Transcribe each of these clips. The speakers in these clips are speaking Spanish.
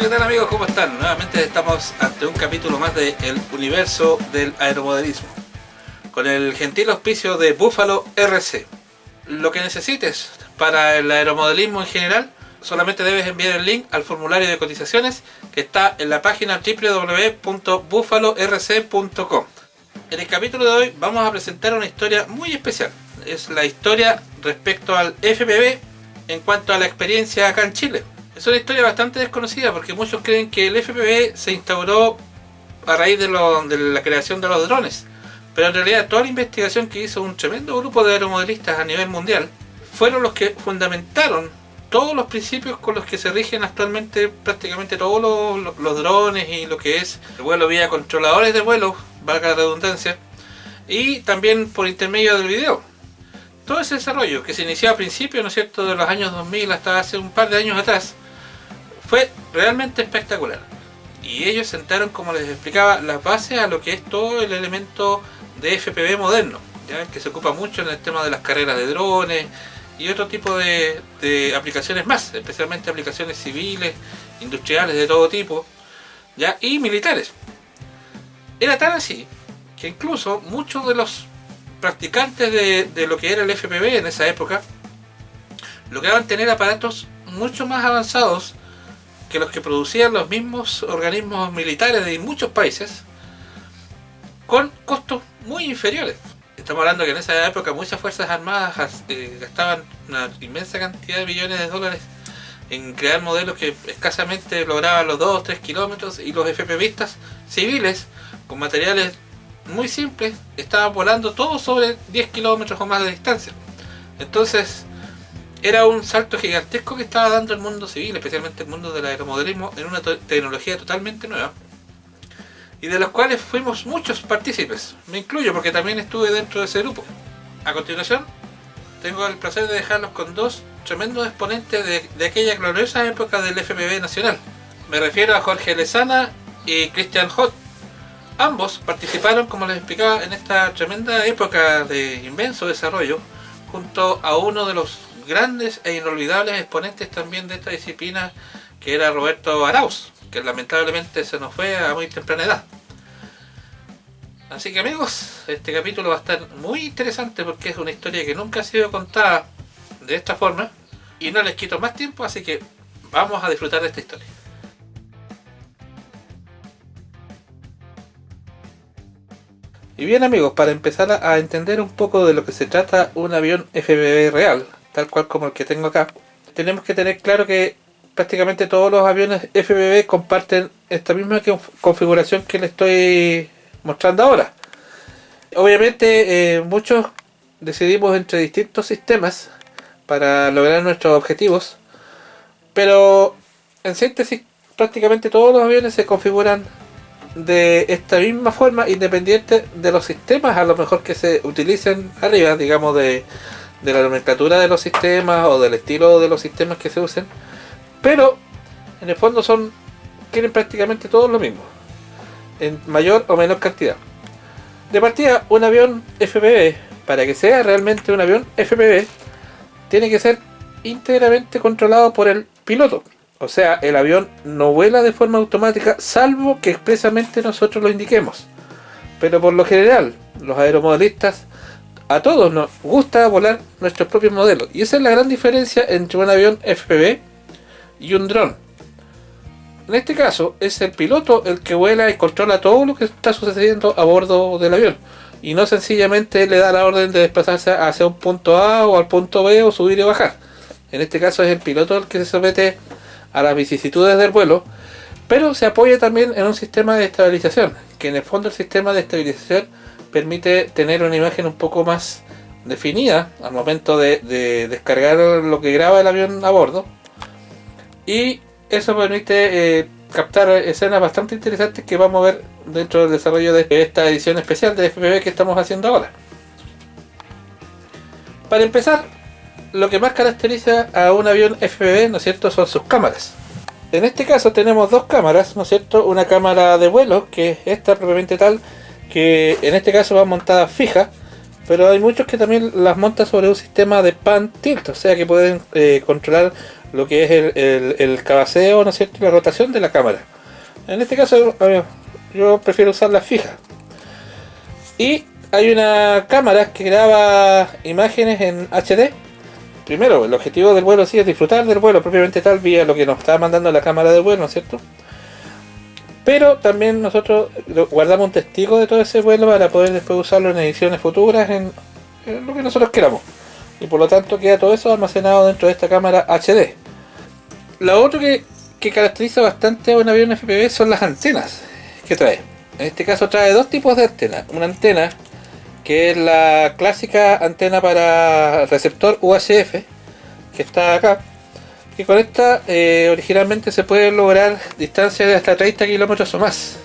¿qué tal amigos? ¿Cómo están? Nuevamente estamos ante un capítulo más de El Universo del Aeromodelismo, con el gentil auspicio de Buffalo RC. Lo que necesites para el aeromodelismo en general, solamente debes enviar el link al formulario de cotizaciones que está en la página www.buffalorc.com. En el capítulo de hoy vamos a presentar una historia muy especial. Es la historia respecto al FPV en cuanto a la experiencia acá en Chile. Es una historia bastante desconocida porque muchos creen que el FPV se instauró a raíz de la creación de los drones. Pero en realidad toda la investigación que hizo un tremendo grupo de aeromodelistas a nivel mundial fueron los que fundamentaron todos los principios con los que se rigen actualmente prácticamente todos los drones y lo que es el vuelo vía controladores de vuelo, valga la redundancia, y también por intermedio del video. Todo ese desarrollo que se inició a principios, ¿no es cierto?, de los años 2000 hasta hace un par de años atrás, fue realmente espectacular. Y ellos sentaron, como les explicaba, las bases a lo que es todo el elemento de FPV moderno, ¿ya? Que se ocupa mucho en el tema de las carreras de drones y otro tipo de aplicaciones más, especialmente aplicaciones civiles, industriales de todo tipo, ¿ya? Y militares. Era tan así que incluso muchos de los practicantes de lo que era el FPV en esa época lograban tener aparatos mucho más avanzados que los que producían los mismos organismos militares de muchos países con costos muy inferiores. Estamos hablando que en esa época muchas fuerzas armadas gastaban una inmensa cantidad de millones de dólares en crear modelos que escasamente lograban los 2-3 kilómetros, y los FPVistas civiles con materiales muy simples estaban volando todo sobre 10 kilómetros o más de distancia. Entonces era un salto gigantesco que estaba dando el mundo civil, especialmente el mundo del aeromodelismo, en una tecnología totalmente nueva, y de los cuales fuimos muchos partícipes. Me incluyo porque también estuve dentro de ese grupo. A continuación, tengo el placer de dejarlos con dos tremendos exponentes de aquella gloriosa época del FPV nacional. Me refiero a Jorge Lezana y Christian Hott. Ambos participaron, como les explicaba, en esta tremenda época de inmenso desarrollo, junto a uno de los grandes e inolvidables exponentes también de esta disciplina, que era Roberto Arauz, que lamentablemente se nos fue a muy temprana edad. Así que amigos, este capítulo va a estar muy interesante porque es una historia que nunca ha sido contada de esta forma, y no les quito más tiempo, así que vamos a disfrutar de esta historia. Y bien amigos, para empezar a entender un poco de lo que se trata un avión FPV real, tal cual como el que tengo acá, tenemos que tener claro que prácticamente todos los aviones FPV comparten esta misma configuración que les estoy mostrando ahora. Obviamente muchos decidimos entre distintos sistemas para lograr nuestros objetivos, pero en síntesis prácticamente todos los aviones se configuran de esta misma forma, independiente de los sistemas a lo mejor que se utilicen arriba, digamos de la nomenclatura de los sistemas o del estilo de los sistemas que se usen, pero en el fondo quieren prácticamente todos lo mismo, en mayor o menor cantidad. De partida, un avión FPV, para que sea realmente un avión FPV, tiene que ser íntegramente controlado por el piloto. O sea, el avión no vuela de forma automática, salvo que expresamente nosotros lo indiquemos. Pero por lo general, los aeromodelistas, a todos nos gusta volar nuestros propios modelos. Y esa es la gran diferencia entre un avión FPV y un dron. En este caso, es el piloto el que vuela y controla todo lo que está sucediendo a bordo del avión. Y no sencillamente le da la orden de desplazarse hacia un punto A o al punto B o subir y bajar. En este caso es el piloto el que se somete a las vicisitudes del vuelo, pero se apoya también en un sistema de estabilización, que en el fondo el sistema de estabilización permite tener una imagen un poco más definida al momento de descargar lo que graba el avión a bordo, y eso permite captar escenas bastante interesantes que vamos a ver dentro del desarrollo de esta edición especial de FPV que estamos haciendo ahora. Para empezar, lo que más caracteriza a un avión FPV, ¿no es cierto?, son sus cámaras. En este caso tenemos dos cámaras, ¿no es cierto? Una cámara de vuelo, que es esta propiamente tal, que en este caso va montada fija, pero hay muchos que también las montan sobre un sistema de pan tilt, o sea que pueden controlar lo que es el cabeceo, ¿no es cierto?, y la rotación de la cámara. En este caso yo prefiero usar la fija. Y hay una cámara que graba imágenes en HD. Primero, el objetivo del vuelo sí es disfrutar del vuelo propiamente tal, vía lo que nos está mandando la cámara de vuelo, ¿no es cierto? Pero también nosotros guardamos un testigo de todo ese vuelo para poder después usarlo en ediciones futuras, en lo que nosotros queramos. Y por lo tanto queda todo eso almacenado dentro de esta cámara HD. Lo otro que caracteriza bastante a un avión FPV son las antenas que trae. En este caso trae dos tipos de antenas. Una antena que es la clásica antena para receptor UHF, que está acá, que con esta originalmente se puede lograr distancias de hasta 30 kilómetros o más.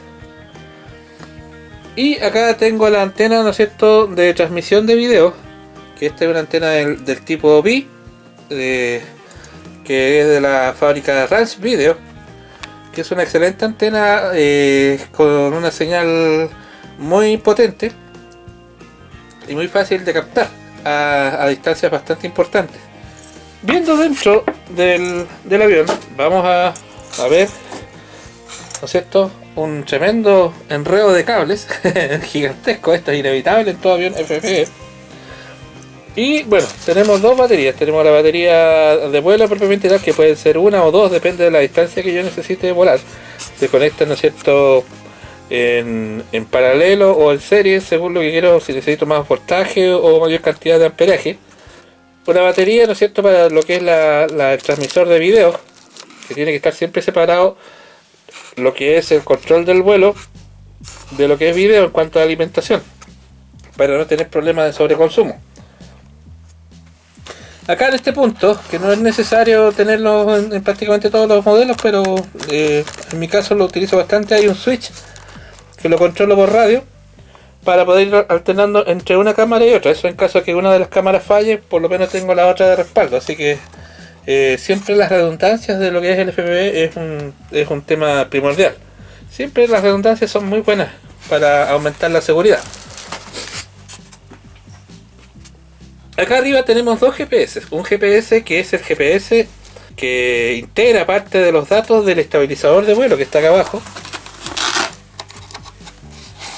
Y acá tengo la antena, ¿no es cierto?, de transmisión de video, que esta es una antena del tipo B, que es de la fábrica Ranch Video, que es una excelente antena con una señal muy potente y muy fácil de captar a distancias bastante importantes. Viendo dentro del avión, vamos a ver, ¿no es cierto?, un tremendo enredo de cables gigantesco. Esto es inevitable en todo avión FPV. Y bueno, tenemos dos baterías. Tenemos la batería de vuelo propiamente tal, que pueden ser una o dos, depende de la distancia que yo necesite volar. Se conectan, ¿no es cierto?, en paralelo o en serie, según lo que quiero, si necesito más voltaje o mayor cantidad de amperaje. Una batería, ¿no es cierto?, para lo que es el transmisor de video, que tiene que estar siempre separado lo que es el control del vuelo de lo que es video en cuanto a alimentación, para no tener problemas de sobreconsumo. Acá en este punto, que no es necesario tenerlo en prácticamente todos los modelos, pero en mi caso lo utilizo bastante, hay un switch que lo controlo por radio para poder ir alternando entre una cámara y otra. Eso en caso de que una de las cámaras falle, por lo menos tengo la otra de respaldo. Así que siempre las redundancias de lo que es el FPV es un tema primordial. Siempre las redundancias son muy buenas para aumentar la seguridad. Acá arriba tenemos dos GPS. Un GPS que es el GPS que integra parte de los datos del estabilizador de vuelo que está acá abajo.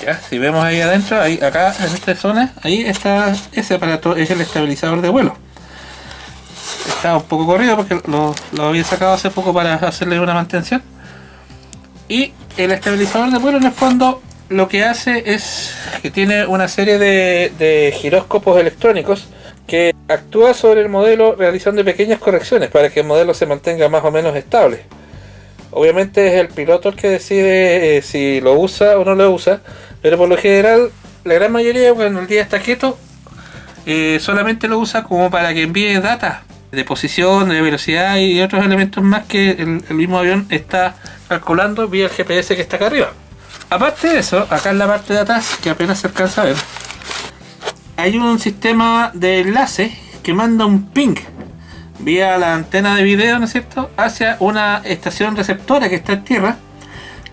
Ya, si vemos ahí adentro, ahí, acá en esta zona, ahí está ese aparato, es el estabilizador de vuelo. Está un poco corrido porque lo había sacado hace poco para hacerle una mantención. Y el estabilizador de vuelo en el fondo lo que hace es que tiene una serie de giróscopos electrónicos que actúa sobre el modelo realizando pequeñas correcciones para que el modelo se mantenga más o menos estable. Obviamente es el piloto el que decide si lo usa o no lo usa, pero por lo general la gran mayoría, cuando el día está quieto, solamente lo usa como para que envíe data de posición, de velocidad y otros elementos más que el mismo avión está calculando vía el GPS que está acá arriba. Aparte de eso, acá en la parte de atrás, que apenas se alcanza a ver, hay un sistema de enlace que manda un ping vía la antena de video, ¿no es cierto?, hacia una estación receptora que está en tierra,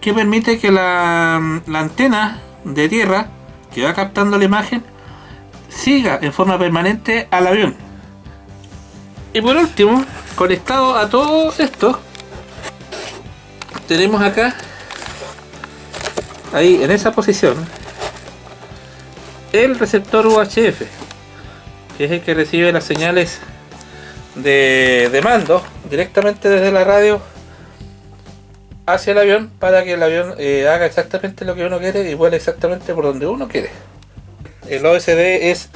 que permite que la antena de tierra que va captando la imagen siga en forma permanente al avión. Y por último, conectado a todo esto, tenemos acá, ahí en esa posición, el receptor UHF, que es el que recibe las señales de mando directamente desde la radio hacia el avión, para que el avión haga exactamente lo que uno quiere y vuele exactamente por donde uno quiere. El OSD es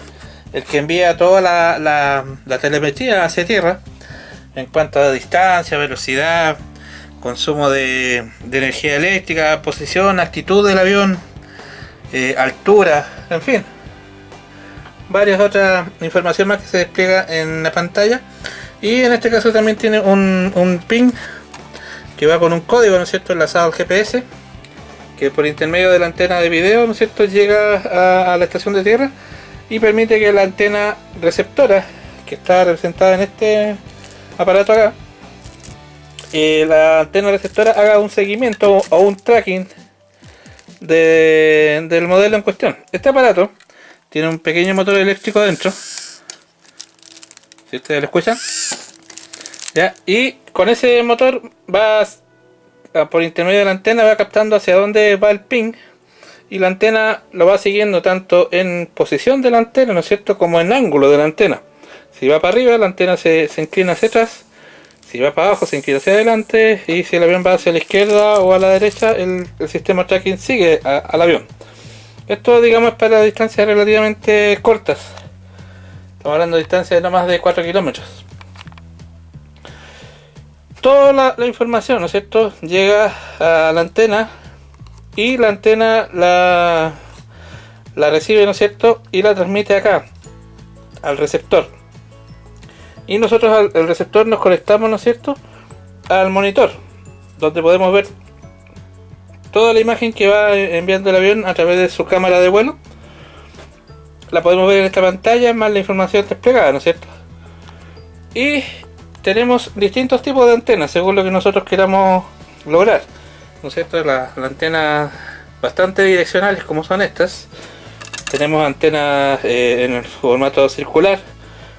el que envía toda la telemetría hacia tierra en cuanto a distancia, velocidad, consumo de energía eléctrica, posición, actitud del avión, altura, en fin, varias otras información más que se despliega en la pantalla. Y en este caso también tiene un ping que va con un código, ¿no es cierto?, enlazado al GPS, que por intermedio de la antena de video, ¿no es cierto?, llega a la estación de tierra y permite que la antena receptora, que está representada en este aparato acá, la antena receptora haga un seguimiento o un tracking del modelo en cuestión. Este aparato tiene un pequeño motor eléctrico adentro, si ustedes lo escuchan, ¿Ya? Y con ese motor vas por intermedio de la antena, va captando hacia dónde va el ping, y la antena lo va siguiendo tanto en posición de la antena, ¿no es cierto?, como en ángulo de la antena. Si va para arriba, la antena se inclina hacia atrás; si va para abajo, se inclina hacia adelante; y si el avión va hacia la izquierda o a la derecha, el sistema tracking sigue al avión. Esto, digamos, es para distancias relativamente cortas. Estamos hablando de distancias de no más de 4 kilómetros. Toda la información, ¿no es cierto?, llega a la antena, y la antena la recibe, ¿no es cierto?, y la transmite acá, al receptor. Y nosotros al receptor nos conectamos, ¿no es cierto?, al monitor, donde podemos ver toda la imagen que va enviando el avión a través de su cámara de vuelo. La podemos ver en esta pantalla, más la información desplegada, ¿no es cierto? Y tenemos distintos tipos de antenas, según lo que nosotros queramos lograr, ¿no es cierto? Las antenas bastante direccionales, como son estas. Tenemos antenas en el formato circular,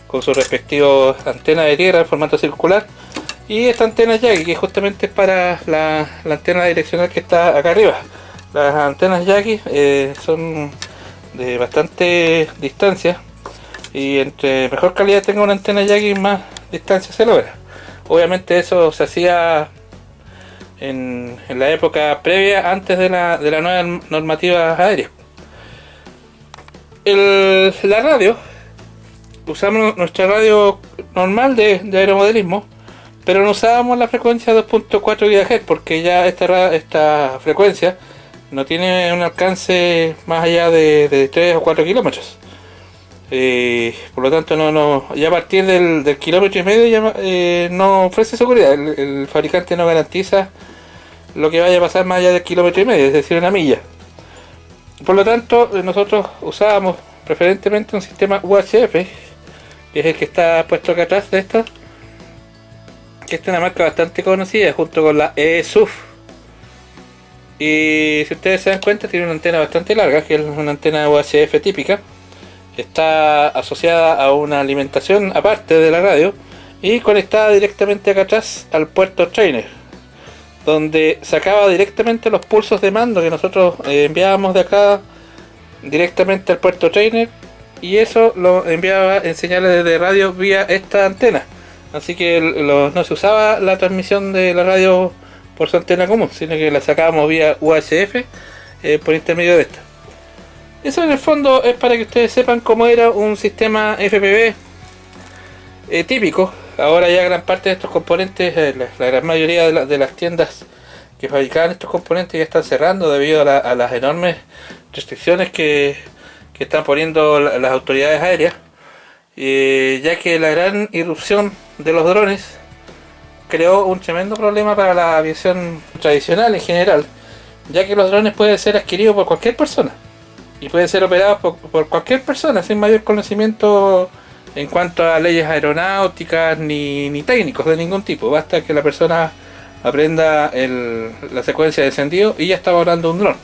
con su respectivo antena de tierra en formato circular. Y esta antena Yagi, que justamente es para la antena direccional que está acá arriba. Las antenas Yagi son de bastante distancia, y entre mejor calidad tenga una antena Yagi, más distancia se logra. Obviamente eso se hacía en la época previa, antes de la nueva normativa aérea. La radio, usamos nuestra radio normal de aeromodelismo, pero no usábamos la frecuencia 2.4 GHz, porque ya esta frecuencia no tiene un alcance más allá de 3 o 4 kilómetros. Por lo tanto, ya a partir del kilómetro y medio ya no ofrece seguridad. El fabricante no garantiza lo que vaya a pasar más allá del kilómetro y medio, es decir, una milla. Por lo tanto, nosotros usábamos preferentemente un sistema UHF, que es el que está puesto acá atrás de esta, que es una marca bastante conocida, junto con la ESUF. Y si ustedes se dan cuenta, tiene una antena bastante larga, que es una antena UHF típica. Está asociada a una alimentación aparte de la radio y conectada directamente acá atrás al puerto trainer, donde sacaba directamente los pulsos de mando que nosotros enviábamos de acá directamente al puerto trainer, y eso lo enviaba en señales de radio vía esta antena. Así que no se usaba la transmisión de la radio por su antena común, sino que la sacábamos vía UHF por intermedio de esta. Eso en el fondo es para que ustedes sepan cómo era un sistema FPV típico. Ahora ya gran parte de estos componentes, la gran mayoría de las tiendas que fabricaban estos componentes ya están cerrando debido a las enormes restricciones que están poniendo las autoridades aéreas, ya que la gran irrupción de los drones creó un tremendo problema para la aviación tradicional en general, ya que los drones pueden ser adquiridos por cualquier persona y pueden ser operados por cualquier persona sin mayor conocimiento en cuanto a leyes aeronáuticas ni técnicos de ningún tipo. Basta que la persona aprenda la secuencia de encendido y ya está volando un dron.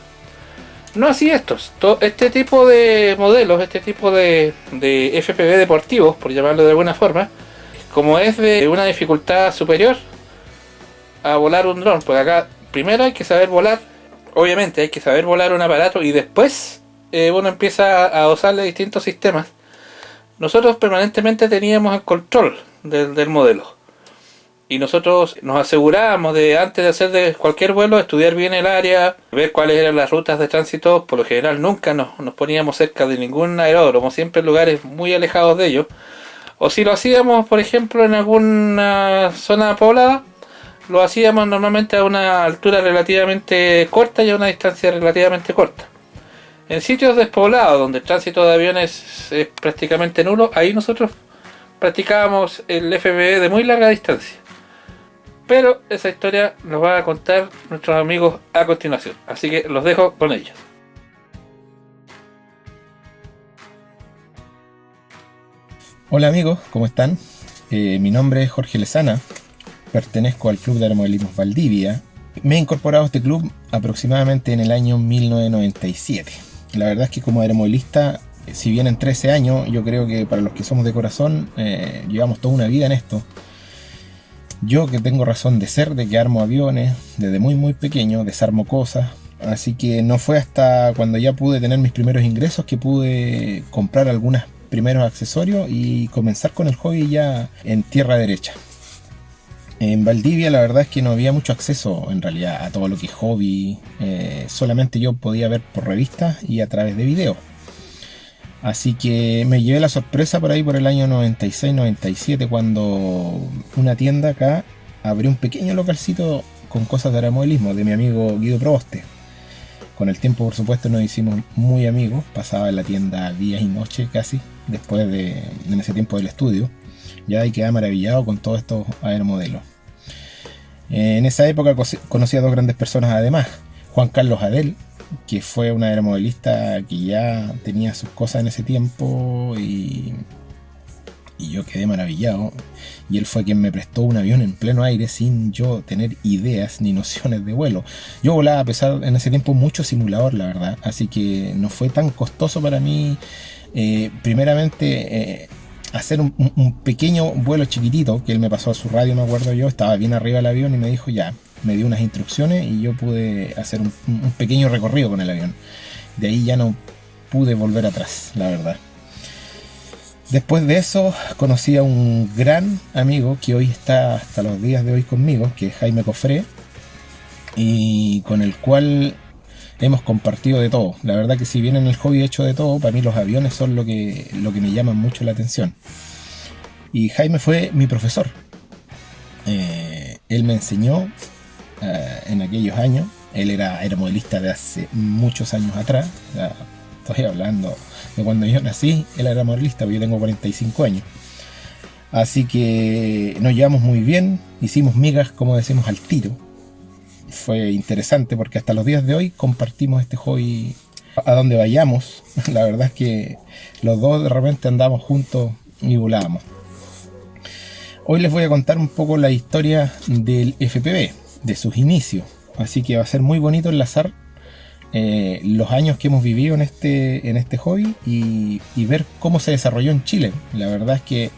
No así estos. Este tipo de modelos, este tipo de FPV deportivos, por llamarlo de alguna forma, como es de una dificultad superior a volar un dron, pues acá primero hay que saber volar. Obviamente hay que saber volar un aparato, y después uno empieza a usarle distintos sistemas. Nosotros permanentemente teníamos el control del modelo, y nosotros nos asegurábamos de, antes de hacer cualquier vuelo, estudiar bien el área, ver cuáles eran las rutas de tránsito. Por lo general nunca nos poníamos cerca de ningún aeródromo, siempre en lugares muy alejados de ellos. O si lo hacíamos, por ejemplo, en alguna zona poblada, lo hacíamos normalmente a una altura relativamente corta y a una distancia relativamente corta. En sitios despoblados, donde el tránsito de aviones es prácticamente nulo, ahí nosotros practicábamos el FPV de muy larga distancia. Pero esa historia nos va a contar nuestros amigos a continuación, así que los dejo con ellos. Hola amigos, ¿cómo están? Mi nombre es Jorge Lezana, pertenezco al Club de Aeromodelismo Valdivia. Me he incorporado a este club aproximadamente en el año 1997. La verdad es que como aeromodelista, si bien en 13 años, yo creo que para los que somos de corazón, llevamos toda una vida en esto. Yo, que tengo razón de ser, de que armo aviones, desde muy muy pequeño, desarmo cosas. Así que no fue hasta cuando ya pude tener mis primeros ingresos que pude comprar algunos primeros accesorios y comenzar con el hobby ya en tierra derecha. En Valdivia la verdad es que no había mucho acceso en realidad a todo lo que es hobby. Solamente yo podía ver por revistas y a través de videos. Así que me llevé la sorpresa por ahí por el año 96-97 cuando una tienda acá abrió un pequeño localcito con cosas de aeromodelismo de mi amigo Guido Proboste. Con el tiempo, por supuesto, nos hicimos muy amigos. Pasaba en la tienda días y noches casi, después en ese tiempo del estudio. Ya ahí quedaba maravillado con todos estos aeromodelos. En esa época conocí a dos grandes personas además. Juan Carlos Adel, que fue un aeromodelista que ya tenía sus cosas en ese tiempo y yo quedé maravillado. Y él fue quien me prestó un avión en pleno aire sin yo tener ideas ni nociones de vuelo. Yo volaba a pesar en ese tiempo mucho simulador, la verdad, así que no fue tan costoso para mí primeramente hacer un pequeño vuelo chiquitito que él me pasó a su radio, me acuerdo yo, estaba bien arriba del avión y me dijo ya, me dio unas instrucciones y yo pude hacer un pequeño recorrido con el avión. De ahí ya no pude volver atrás, la verdad. Después de eso conocí a un gran amigo que hoy está hasta los días de hoy conmigo, que es Jaime Cofré, y con el cual hemos compartido de todo. La verdad que si bien en el hobby he hecho de todo, para mí los aviones son lo que me llama mucho la atención. Y Jaime fue mi profesor. Él me enseñó en aquellos años. Él era aeromodelista de hace muchos años atrás. Estoy hablando de cuando yo nací, él era modelista, porque yo tengo 45 años. Así que nos llevamos muy bien, hicimos migas, como decimos, al tiro. Fue interesante porque hasta los días de hoy compartimos este hobby a donde vayamos. La verdad es que los dos de repente andamos juntos y volábamos. Hoy les voy a contar un poco la historia del FPV, de sus inicios. Así que va a ser muy bonito enlazar los años que hemos vivido en este hobby y ver cómo se desarrolló en Chile. La verdad es que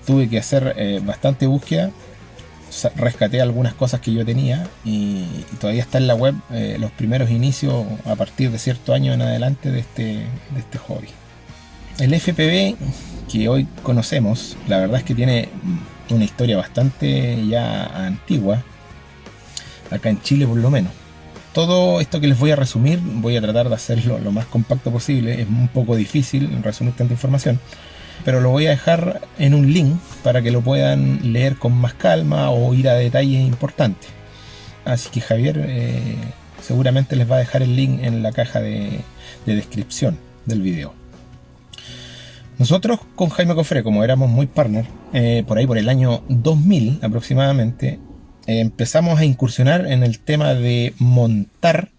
tuve que hacer bastante búsqueda. Rescaté algunas cosas que yo tenía y todavía está en la web los primeros inicios a partir de cierto año en adelante de este hobby. El FPV que hoy conocemos, la verdad es que tiene una historia bastante ya antigua, acá en Chile por lo menos. Todo esto que les voy a resumir, voy a tratar de hacerlo lo más compacto posible. Es un poco difícil resumir tanta información, pero lo voy a dejar en un link para que lo puedan leer con más calma o ir a detalles importantes. Así que Javier seguramente les va a dejar el link en la caja de descripción del video. Nosotros con Jaime Cofré, como éramos muy partner, por ahí por el año 2000 aproximadamente, empezamos a incursionar en el tema de montar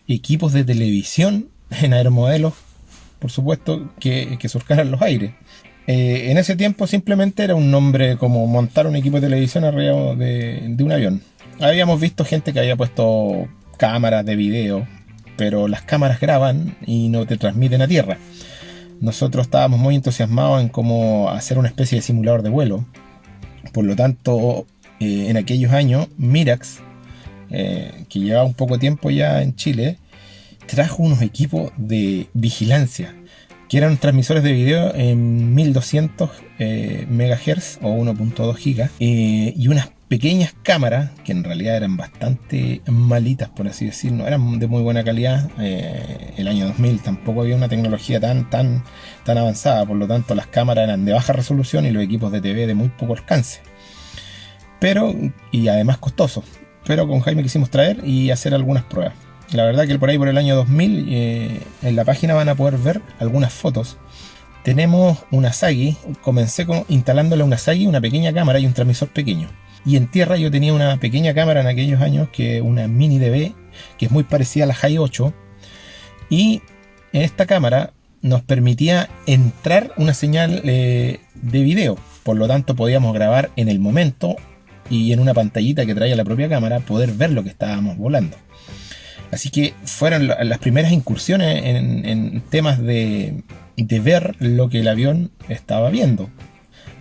equipos de televisión en aeromodelos, por supuesto, que surcaran los aires. En ese tiempo simplemente era un nombre como montar un equipo de televisión arriba de un avión. Habíamos visto gente que había puesto cámaras de video, pero las cámaras graban y no te transmiten a tierra. Nosotros estábamos muy entusiasmados en cómo hacer una especie de simulador de vuelo. Por lo tanto, en aquellos años, Mirax, que llevaba un poco tiempo ya en Chile, trajo unos equipos de vigilancia, que eran transmisores de video en 1200 MHz o 1.2 GB, y unas pequeñas cámaras que en realidad eran bastante malitas, por así decirlo, no eran de muy buena calidad. El año 2000 tampoco había una tecnología tan avanzada, por lo tanto las cámaras eran de baja resolución y los equipos de TV de muy poco alcance, y además costosos. Pero con Jaime quisimos traer y hacer algunas pruebas. La verdad que por ahí por el año 2000 en la página van a poder ver algunas fotos. Tenemos una Sagi, comencé instalándole a una Sagi una pequeña cámara y un transmisor pequeño. Y en tierra yo tenía una pequeña cámara en aquellos años, que una Mini DV, que es muy parecida a la High 8. Y en esta cámara nos permitía entrar una señal de video. Por lo tanto podíamos grabar en el momento y en una pantallita que traía la propia cámara poder ver lo que estábamos volando. Así que fueron las primeras incursiones en temas de ver lo que el avión estaba viendo.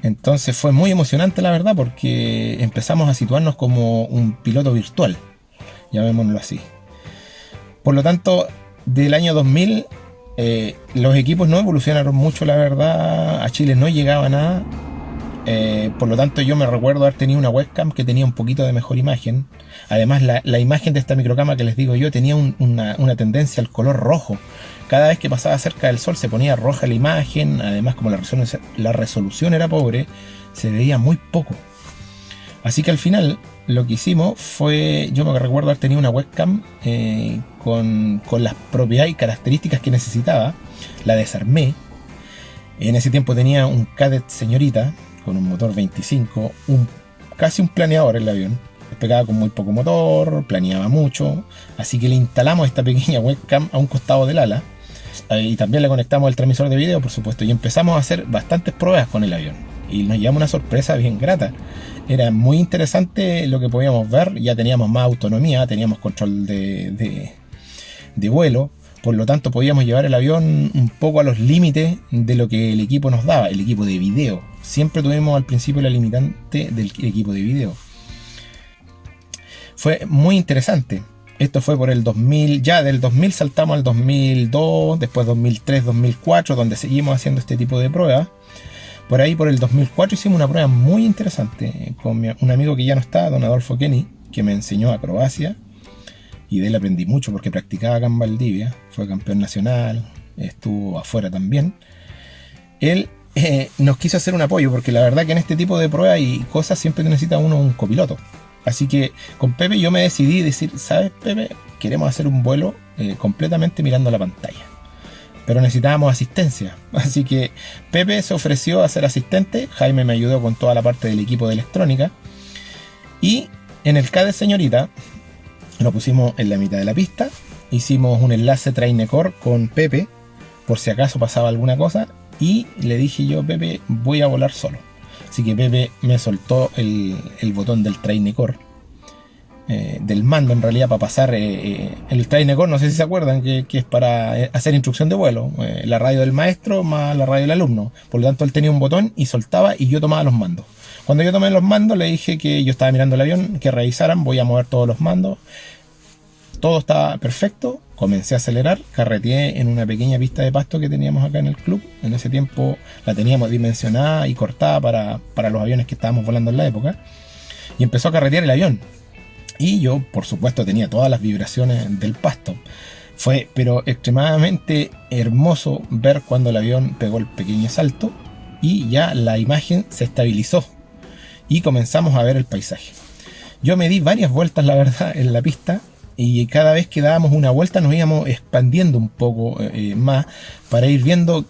Entonces fue muy emocionante, la verdad, porque empezamos a situarnos como un piloto virtual, llamémoslo así. Por lo tanto, del año 2000, los equipos no evolucionaron mucho, la verdad. A Chile no llegaba nada. Por lo tanto, yo me recuerdo haber tenido una webcam que tenía un poquito de mejor imagen. Además, la imagen de esta microcámara que les digo yo tenía una tendencia al color rojo. Cada vez que pasaba cerca del sol se ponía roja la imagen. Además, como la resolución era pobre, se veía muy poco. Así que al final lo que hicimos fue, yo me recuerdo haber tenido una webcam con las propiedades y características que necesitaba. La desarmé. En ese tiempo tenía un Cadet señorita con un motor 25, casi un planeador el avión. Despegaba con muy poco motor, planeaba mucho, así que le instalamos esta pequeña webcam a un costado del ala y también le conectamos el transmisor de video, por supuesto, y empezamos a hacer bastantes pruebas con el avión y nos llevamos una sorpresa bien grata. Era muy interesante lo que podíamos ver, ya teníamos más autonomía, teníamos control de vuelo. Por lo tanto, podíamos llevar el avión un poco a los límites de lo que el equipo nos daba, el equipo de video. Siempre tuvimos al principio la limitante del equipo de video. Fue muy interesante. Esto fue por el 2000, ya del 2000 saltamos al 2002, después 2003, 2004, donde seguimos haciendo este tipo de pruebas. Por ahí, por el 2004, hicimos una prueba muy interesante con un amigo que ya no está, don Adolfo Kenny, que me enseñó acrobacia. Y de él aprendí mucho porque practicaba acá en Valdivia, fue campeón nacional, estuvo afuera también. Él nos quiso hacer un apoyo porque la verdad que en este tipo de pruebas y cosas siempre necesita uno un copiloto. Así que con Pepe yo me decidí decir, ¿sabes, Pepe? Queremos hacer un vuelo completamente mirando la pantalla. Pero necesitábamos asistencia. Así que Pepe se ofreció a ser asistente, Jaime me ayudó con toda la parte del equipo de electrónica. Y en el Cadet señorita lo pusimos en la mitad de la pista, hicimos un enlace Trainecor con Pepe, por si acaso pasaba alguna cosa, y le dije yo, Pepe, voy a volar solo. Así que Pepe me soltó el botón del Trainecor, del mando en realidad, para pasar el Trainecor, no sé si se acuerdan, que es para hacer instrucción de vuelo, la radio del maestro más la radio del alumno. Por lo tanto, él tenía un botón y soltaba y yo tomaba los mandos. Cuando yo tomé los mandos le dije que yo estaba mirando el avión, que revisaran, voy a mover todos los mandos. Todo estaba perfecto, comencé a acelerar, carreteé en una pequeña pista de pasto que teníamos acá en el club. En ese tiempo la teníamos dimensionada y cortada para los aviones que estábamos volando en la época. Y empezó a carretear el avión. Y yo, por supuesto, tenía todas las vibraciones del pasto. Fue, pero extremadamente hermoso ver cuando el avión pegó el pequeño salto y ya la imagen se estabilizó. Y comenzamos a ver el paisaje. Yo me di varias vueltas, la verdad, en la pista, y cada vez que dábamos una vuelta nos íbamos expandiendo un poco más para ir viendo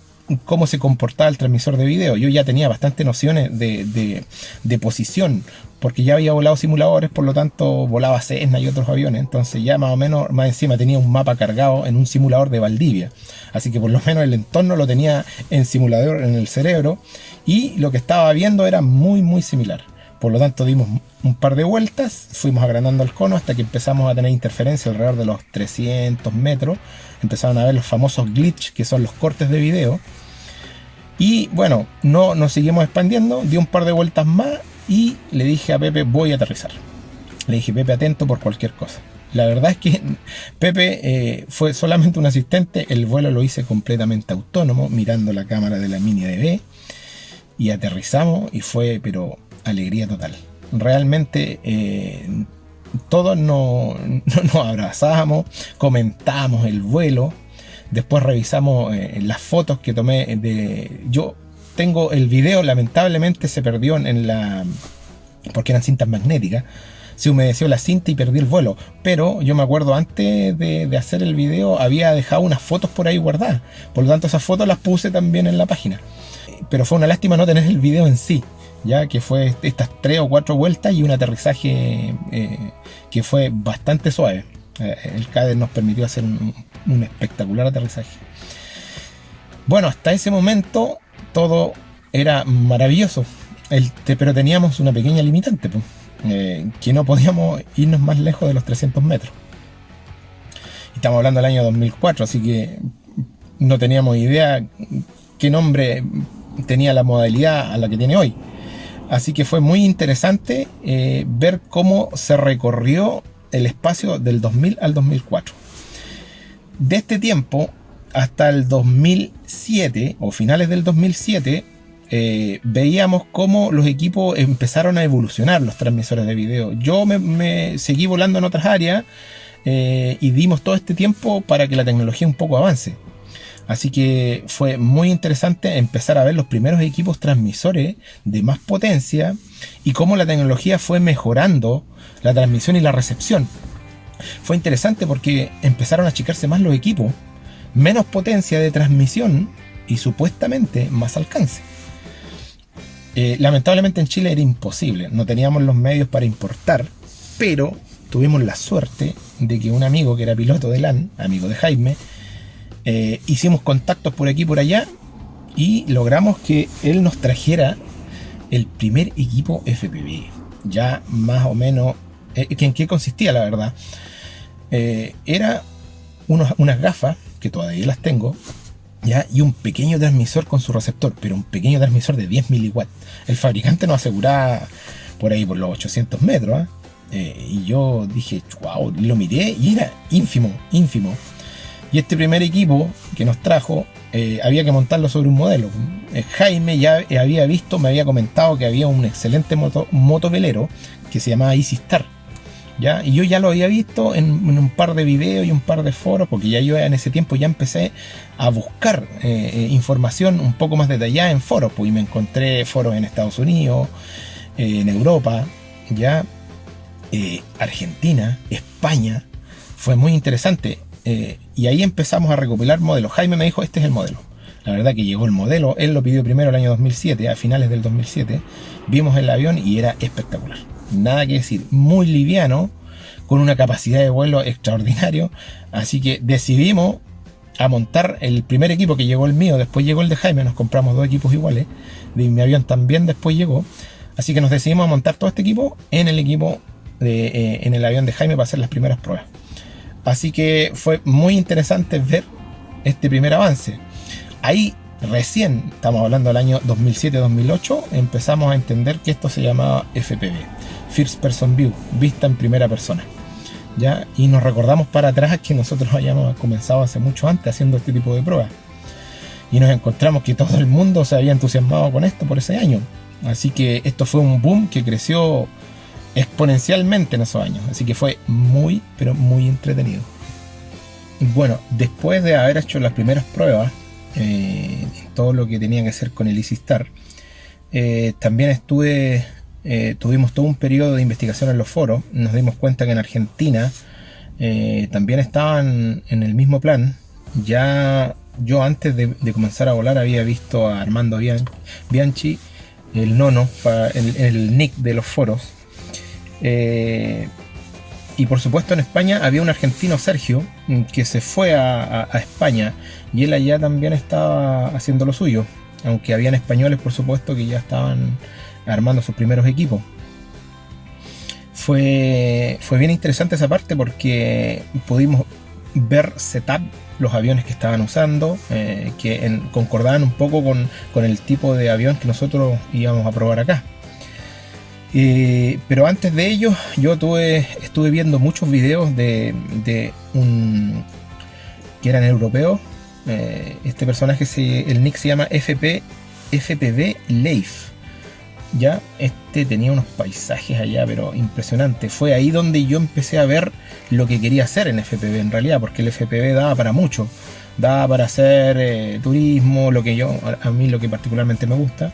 cómo se comportaba el transmisor de video. Yo ya tenía bastantes nociones de posición, porque ya había volado simuladores, por lo tanto volaba Cessna y otros aviones, entonces ya más o menos, más encima tenía un mapa cargado en un simulador de Valdivia, así que por lo menos el entorno lo tenía en simulador en el cerebro, y lo que estaba viendo era muy muy similar. Por lo tanto dimos un par de vueltas, fuimos agrandando el cono hasta que empezamos a tener interferencia alrededor de los 300 metros. Empezaron a ver los famosos glitch, que son los cortes de video. Y bueno, no nos seguimos expandiendo, di un par de vueltas más y le dije a Pepe, voy a aterrizar. Le dije, Pepe, atento por cualquier cosa. La verdad es que Pepe fue solamente un asistente, el vuelo lo hice completamente autónomo, mirando la cámara de la Mini DB. Y aterrizamos y fue, pero alegría total. Realmente todos nos abrazamos, comentamos el vuelo, después revisamos las fotos que tomé yo tengo el video, lamentablemente se perdió porque eran cintas magnéticas, se humedeció la cinta y perdí el vuelo, pero yo me acuerdo antes de hacer el video había dejado unas fotos por ahí guardadas, por lo tanto esas fotos las puse también en la página, pero fue una lástima no tener el video en sí, ya que fue estas 3 o 4 vueltas y un aterrizaje que fue bastante suave. El Cadet nos permitió hacer un espectacular aterrizaje. Bueno, hasta ese momento todo era maravilloso, pero teníamos una pequeña limitante, que no podíamos irnos más lejos de los 300 metros. Estamos hablando del año 2004, así que no teníamos idea qué nombre tenía la modalidad a la que tiene hoy. Así que fue muy interesante ver cómo se recorrió el espacio del 2000 al 2004. De este tiempo hasta el 2007 o finales del 2007 veíamos cómo los equipos empezaron a evolucionar, los transmisores de video. Yo me seguí volando en otras áreas y dimos todo este tiempo para que la tecnología un poco avance. Así que fue muy interesante empezar a ver los primeros equipos transmisores de más potencia y cómo la tecnología fue mejorando la transmisión y la recepción. Fue interesante porque empezaron a achicarse más los equipos, menos potencia de transmisión y supuestamente más alcance. Lamentablemente en Chile era imposible, no teníamos los medios para importar, pero tuvimos la suerte de que un amigo que era piloto de LAN, amigo de Jaime, hicimos contactos por aquí y por allá y logramos que él nos trajera el primer equipo FPV. Ya más o menos, ¿en qué consistía la verdad? Era unas gafas, que todavía las tengo, ¿ya? Y un pequeño transmisor con su receptor, pero un pequeño transmisor de 10 miliwatts. El fabricante nos aseguraba por ahí por los 800 metros, y yo dije, wow, lo miré y era ínfimo. Y este primer equipo que nos trajo, había que montarlo sobre un modelo. Jaime ya había visto, me había comentado que había un excelente motovelero que se llamaba Easy Star, ¿ya? Y yo ya lo había visto en un par de videos y un par de foros, porque ya yo en ese tiempo ya empecé a buscar información un poco más detallada en foros, pues, y me encontré foros en Estados Unidos, en Europa, ya, Argentina, España. Fue muy interesante. Y ahí empezamos a recopilar modelos. Jaime me dijo, este es el modelo. La verdad que llegó el modelo, él lo pidió primero el año 2007, a finales del 2007. Vimos el avión y era espectacular. Nada que decir, muy liviano, con una capacidad de vuelo extraordinario. Así que decidimos a montar el primer equipo, que llegó el mío, después llegó el de Jaime, nos compramos dos equipos iguales. De mi avión también después llegó. Así que nos decidimos a montar todo este equipo en el avión de Jaime para hacer las primeras pruebas. Así que fue muy interesante ver este primer avance. Ahí recién, estamos hablando del año 2007-2008, empezamos a entender que esto se llamaba FPV, First Person View, vista en primera persona, ¿ya? Y nos recordamos para atrás que nosotros habíamos comenzado hace mucho antes haciendo este tipo de pruebas. Y nos encontramos que todo el mundo se había entusiasmado con esto por ese año. Así que esto fue un boom que creció exponencialmente en esos años, así que fue muy, pero muy entretenido. Bueno, después de haber hecho las primeras pruebas, todo lo que tenía que hacer con el Easy Star, también tuvimos todo un periodo de investigación en los foros. Nos dimos cuenta que en Argentina también estaban en el mismo plan. Ya yo antes de comenzar a volar había visto a Armando Bianchi, el nono, el nick de los foros. Y por supuesto en España había un argentino, Sergio, que se fue a España, y él allá también estaba haciendo lo suyo, aunque habían españoles por supuesto que ya estaban armando sus primeros equipos. Fue bien interesante esa parte porque pudimos ver setup, los aviones que estaban usando, que concordaban un poco con el tipo de avión que nosotros íbamos a probar acá. Pero antes de ello yo estuve viendo muchos videos de un que eran europeos. Este personaje, el nick se llama FPV Leif, ya. Este tenía unos paisajes allá pero impresionantes. Fue ahí donde yo empecé a ver lo que quería hacer en FPV en realidad, porque el FPV daba para mucho, daba para hacer turismo, a mí lo que particularmente me gusta.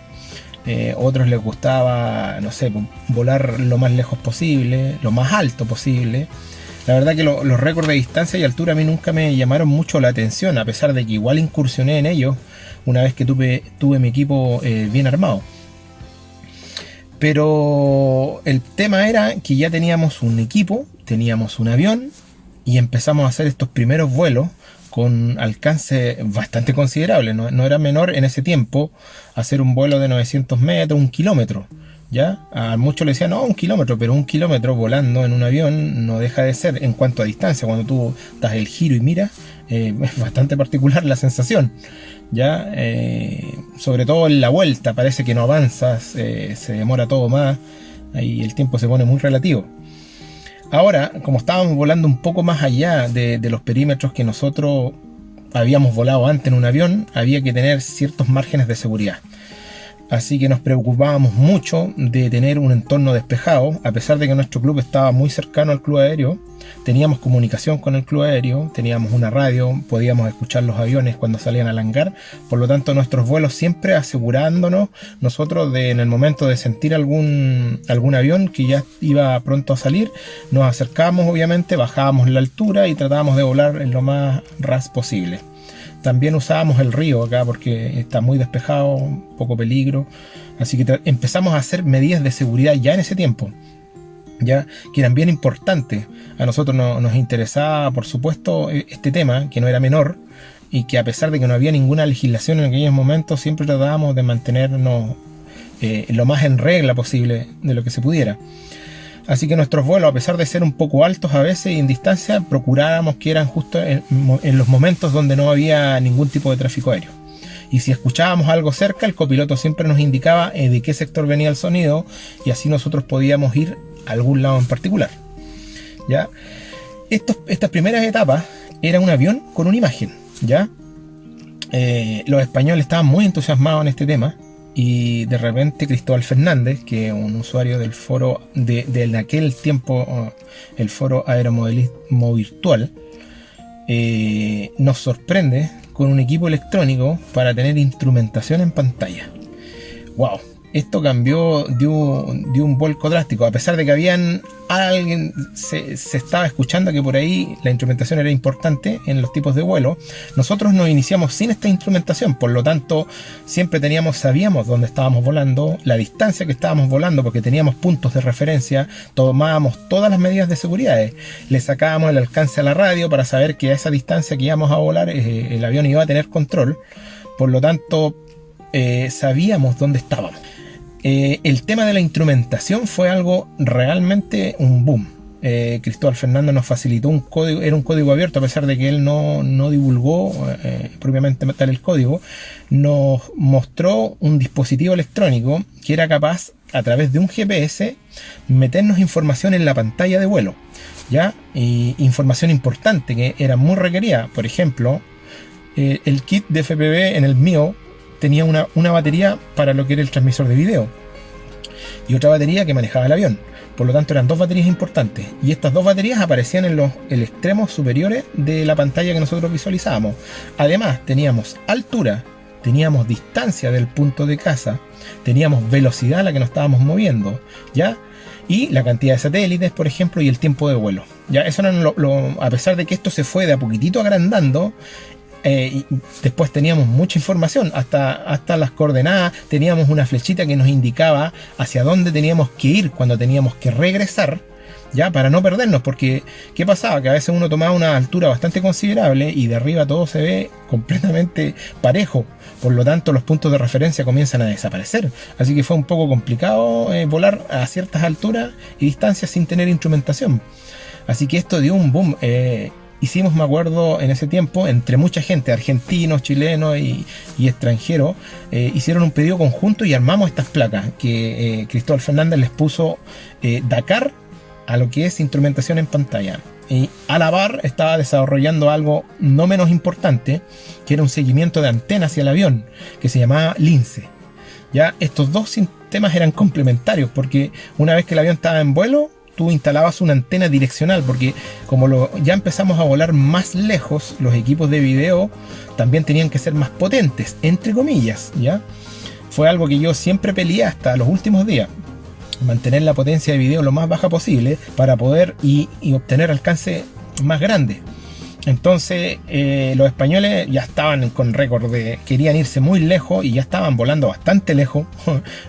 Otros les gustaba, no sé, volar lo más lejos posible, lo más alto posible. La verdad que los récords de distancia y altura a mí nunca me llamaron mucho la atención, a pesar de que igual incursioné en ellos una vez que tuve mi equipo bien armado. Pero el tema era que ya teníamos un equipo, teníamos un avión, y empezamos a hacer estos primeros vuelos con alcance bastante considerable. No era menor en ese tiempo hacer un vuelo de 900 metros, 1 kilómetro, ¿ya? A muchos le decían, no, 1 kilómetro, pero 1 kilómetro volando en un avión no deja de ser, en cuanto a distancia, cuando tú das el giro y miras, Es bastante particular la sensación, ¿ya? Sobre todo en la vuelta, parece que no avanzas, se demora todo más, ahí el tiempo se pone muy relativo. Ahora, como estábamos volando un poco más allá de los perímetros que nosotros habíamos volado antes en un avión, había que tener ciertos márgenes de seguridad. Así que nos preocupábamos mucho de tener un entorno despejado, a pesar de que nuestro club estaba muy cercano al club aéreo. Teníamos comunicación con el club aéreo, teníamos una radio, podíamos escuchar los aviones cuando salían al hangar. Por lo tanto, nuestros vuelos siempre asegurándonos nosotros de, en el momento de sentir algún avión que ya iba pronto a salir, nos acercábamos obviamente, bajábamos la altura y tratábamos de volar en lo más ras posible. También usábamos el río acá porque está muy despejado, poco peligro. Así que empezamos a hacer medidas de seguridad ya en ese tiempo, ya que eran bien importantes. A nosotros nos interesaba, por supuesto, este tema, que no era menor, y que a pesar de que no había ninguna legislación en aquellos momentos, siempre tratábamos de mantenernos lo más en regla posible de lo que se pudiera. Así que nuestros vuelos, a pesar de ser un poco altos a veces y en distancia, procurábamos que eran justo en los momentos donde no había ningún tipo de tráfico aéreo. Y si escuchábamos algo cerca, el copiloto siempre nos indicaba de qué sector venía el sonido, y así nosotros podíamos ir a algún lado en particular, ¿ya? Estas primeras etapas era un avión con una imagen, ¿ya? Los españoles estaban muy entusiasmados en este tema. Y de repente Cristóbal Fernández, que es un usuario del foro de aquel tiempo, el foro Aeromodelismo Virtual, nos sorprende con un equipo electrónico para tener instrumentación en pantalla. ¡Wow! Esto cambió de un vuelco drástico, a pesar de que alguien se estaba escuchando que por ahí la instrumentación era importante en los tipos de vuelo. Nosotros nos iniciamos sin esta instrumentación, por lo tanto siempre sabíamos dónde estábamos volando, la distancia que estábamos volando, porque teníamos puntos de referencia, tomábamos todas las medidas de seguridad, le sacábamos el alcance a la radio para saber que a esa distancia que íbamos a volar el avión iba a tener control, por lo tanto sabíamos dónde estábamos. El tema de la instrumentación fue algo realmente un boom. Cristóbal Fernández nos facilitó un código, era un código abierto, a pesar de que él no divulgó propiamente tal el código. Nos mostró un dispositivo electrónico que era capaz, a través de un GPS, meternos información en la pantalla de vuelo, ¿ya? Y información importante que era muy requerida. Por ejemplo, el kit de FPV en el mío tenía una batería para lo que era el transmisor de video y otra batería que manejaba el avión. Por lo tanto eran dos baterías importantes, y estas dos baterías aparecían en los extremos superiores de la pantalla que nosotros visualizábamos. Además teníamos altura, teníamos distancia del punto de caza, teníamos velocidad a la que nos estábamos moviendo, ¿ya? Y la cantidad de satélites, por ejemplo, y el tiempo de vuelo, ¿ya? Eso eran a pesar de que esto se fue de a poquitito agrandando. Y después teníamos mucha información, hasta las coordenadas, teníamos una flechita que nos indicaba hacia dónde teníamos que ir cuando teníamos que regresar, ya, para no perdernos, porque ¿qué pasaba? Que a veces uno tomaba una altura bastante considerable y de arriba todo se ve completamente parejo, por lo tanto los puntos de referencia comienzan a desaparecer, así que fue un poco complicado volar a ciertas alturas y distancias sin tener instrumentación. Así que esto dio un boom. Hicimos, me acuerdo, en ese tiempo, entre mucha gente, argentinos, chilenos y extranjeros, hicieron un pedido conjunto y armamos estas placas que Cristóbal Fernández les puso Dakar a lo que es instrumentación en pantalla. Y a la par estaba desarrollando algo no menos importante, que era un seguimiento de antena hacia el avión, que se llamaba Lince. Ya, estos dos sistemas eran complementarios, porque una vez que el avión estaba en vuelo, tú instalabas una antena direccional, porque como ya empezamos a volar más lejos, los equipos de video también tenían que ser más potentes, entre comillas, ¿ya? Fue algo que yo siempre peleé hasta los últimos días, mantener la potencia de video lo más baja posible para poder y obtener alcance más grande. Entonces los españoles ya estaban con récord querían irse muy lejos y ya estaban volando bastante lejos,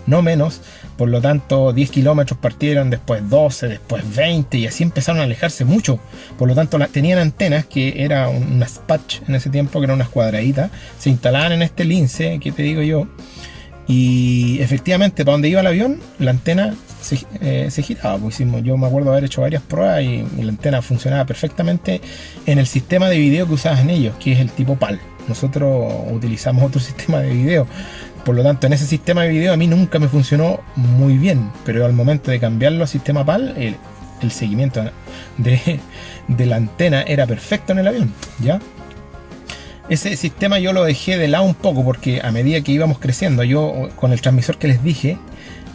no menos. Por lo tanto 10 kilómetros partieron, después 12, después 20 y así empezaron a alejarse mucho. Por lo tanto tenían antenas que eran unas patch en ese tiempo, que eran unas cuadraditas, se instalaban en este lince que te digo yo, y efectivamente para donde iba el avión la antena se giraba. Pues yo me acuerdo haber hecho varias pruebas y la antena funcionaba perfectamente en el sistema de video que usaban ellos, que es el tipo PAL. Nosotros utilizamos otro sistema de video. Por lo tanto, en ese sistema de video a mí nunca me funcionó muy bien, pero al momento de cambiarlo a sistema PAL, el seguimiento de la antena era perfecto en el avión, ¿ya? Ese sistema yo lo dejé de lado un poco porque a medida que íbamos creciendo, yo con el transmisor que les dije,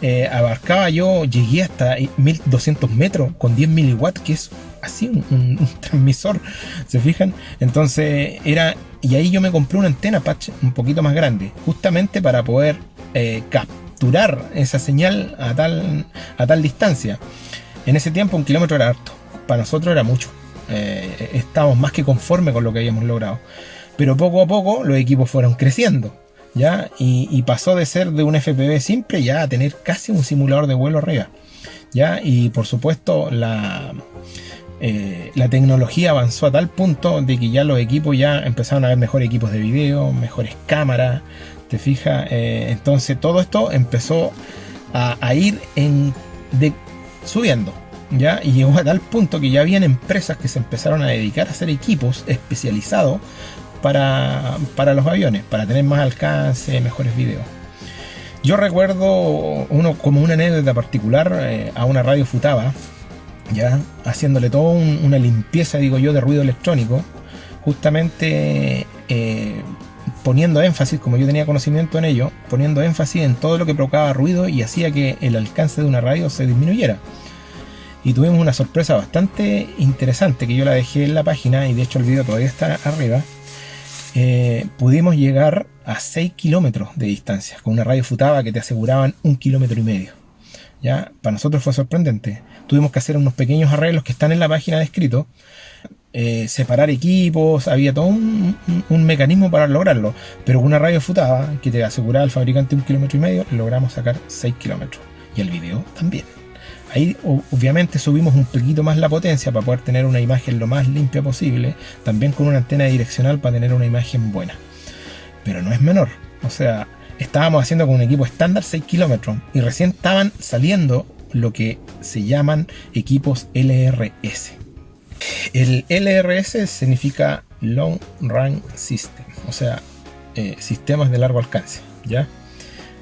llegué hasta 1200 metros con 10 miliwatts, que es así un transmisor, ¿se fijan? Entonces y ahí yo me compré una antena patch un poquito más grande, justamente para poder capturar esa señal a tal distancia. En ese tiempo 1 kilómetro era harto, para nosotros era mucho, estábamos más que conformes con lo que habíamos logrado. Pero poco a poco los equipos fueron creciendo, ¿ya? Y pasó de ser de un FPV simple ya a tener casi un simulador de vuelo arriba, ¿ya? Y por supuesto la tecnología avanzó a tal punto de que ya los equipos ya empezaron a ver mejores equipos de video, mejores cámaras, ¿te fijas? Entonces todo esto empezó a ir subiendo, ¿ya? Y llegó a tal punto que ya habían empresas que se empezaron a dedicar a hacer equipos especializados para los aviones, para tener más alcance, mejores videos. Yo recuerdo como una anécdota particular a una radio Futaba, ya haciéndole toda una limpieza, digo yo, de ruido electrónico, justamente poniendo énfasis, como yo tenía conocimiento en ello, poniendo énfasis en todo lo que provocaba ruido y hacía que el alcance de una radio se disminuyera. Y tuvimos una sorpresa bastante interesante que yo la dejé en la página y de hecho el video todavía está arriba. Pudimos llegar a 6 kilómetros de distancia con una radio Futaba que te aseguraban 1,5 kilómetros. ¿Ya? Para nosotros fue sorprendente. Tuvimos que hacer unos pequeños arreglos que están en la página descritos, separar equipos, había todo un mecanismo para lograrlo, pero con una radio Futaba que te aseguraba el fabricante 1,5 kilómetros, logramos sacar 6 kilómetros y el video también. Ahí obviamente subimos un poquito más la potencia para poder tener una imagen lo más limpia posible, también con una antena direccional para tener una imagen buena. Pero no es menor, o sea, estábamos haciendo con un equipo estándar 6 kilómetros y recién estaban saliendo lo que se llaman equipos LRS. El LRS significa Long Range System, o sea, sistemas de largo alcance, ¿ya?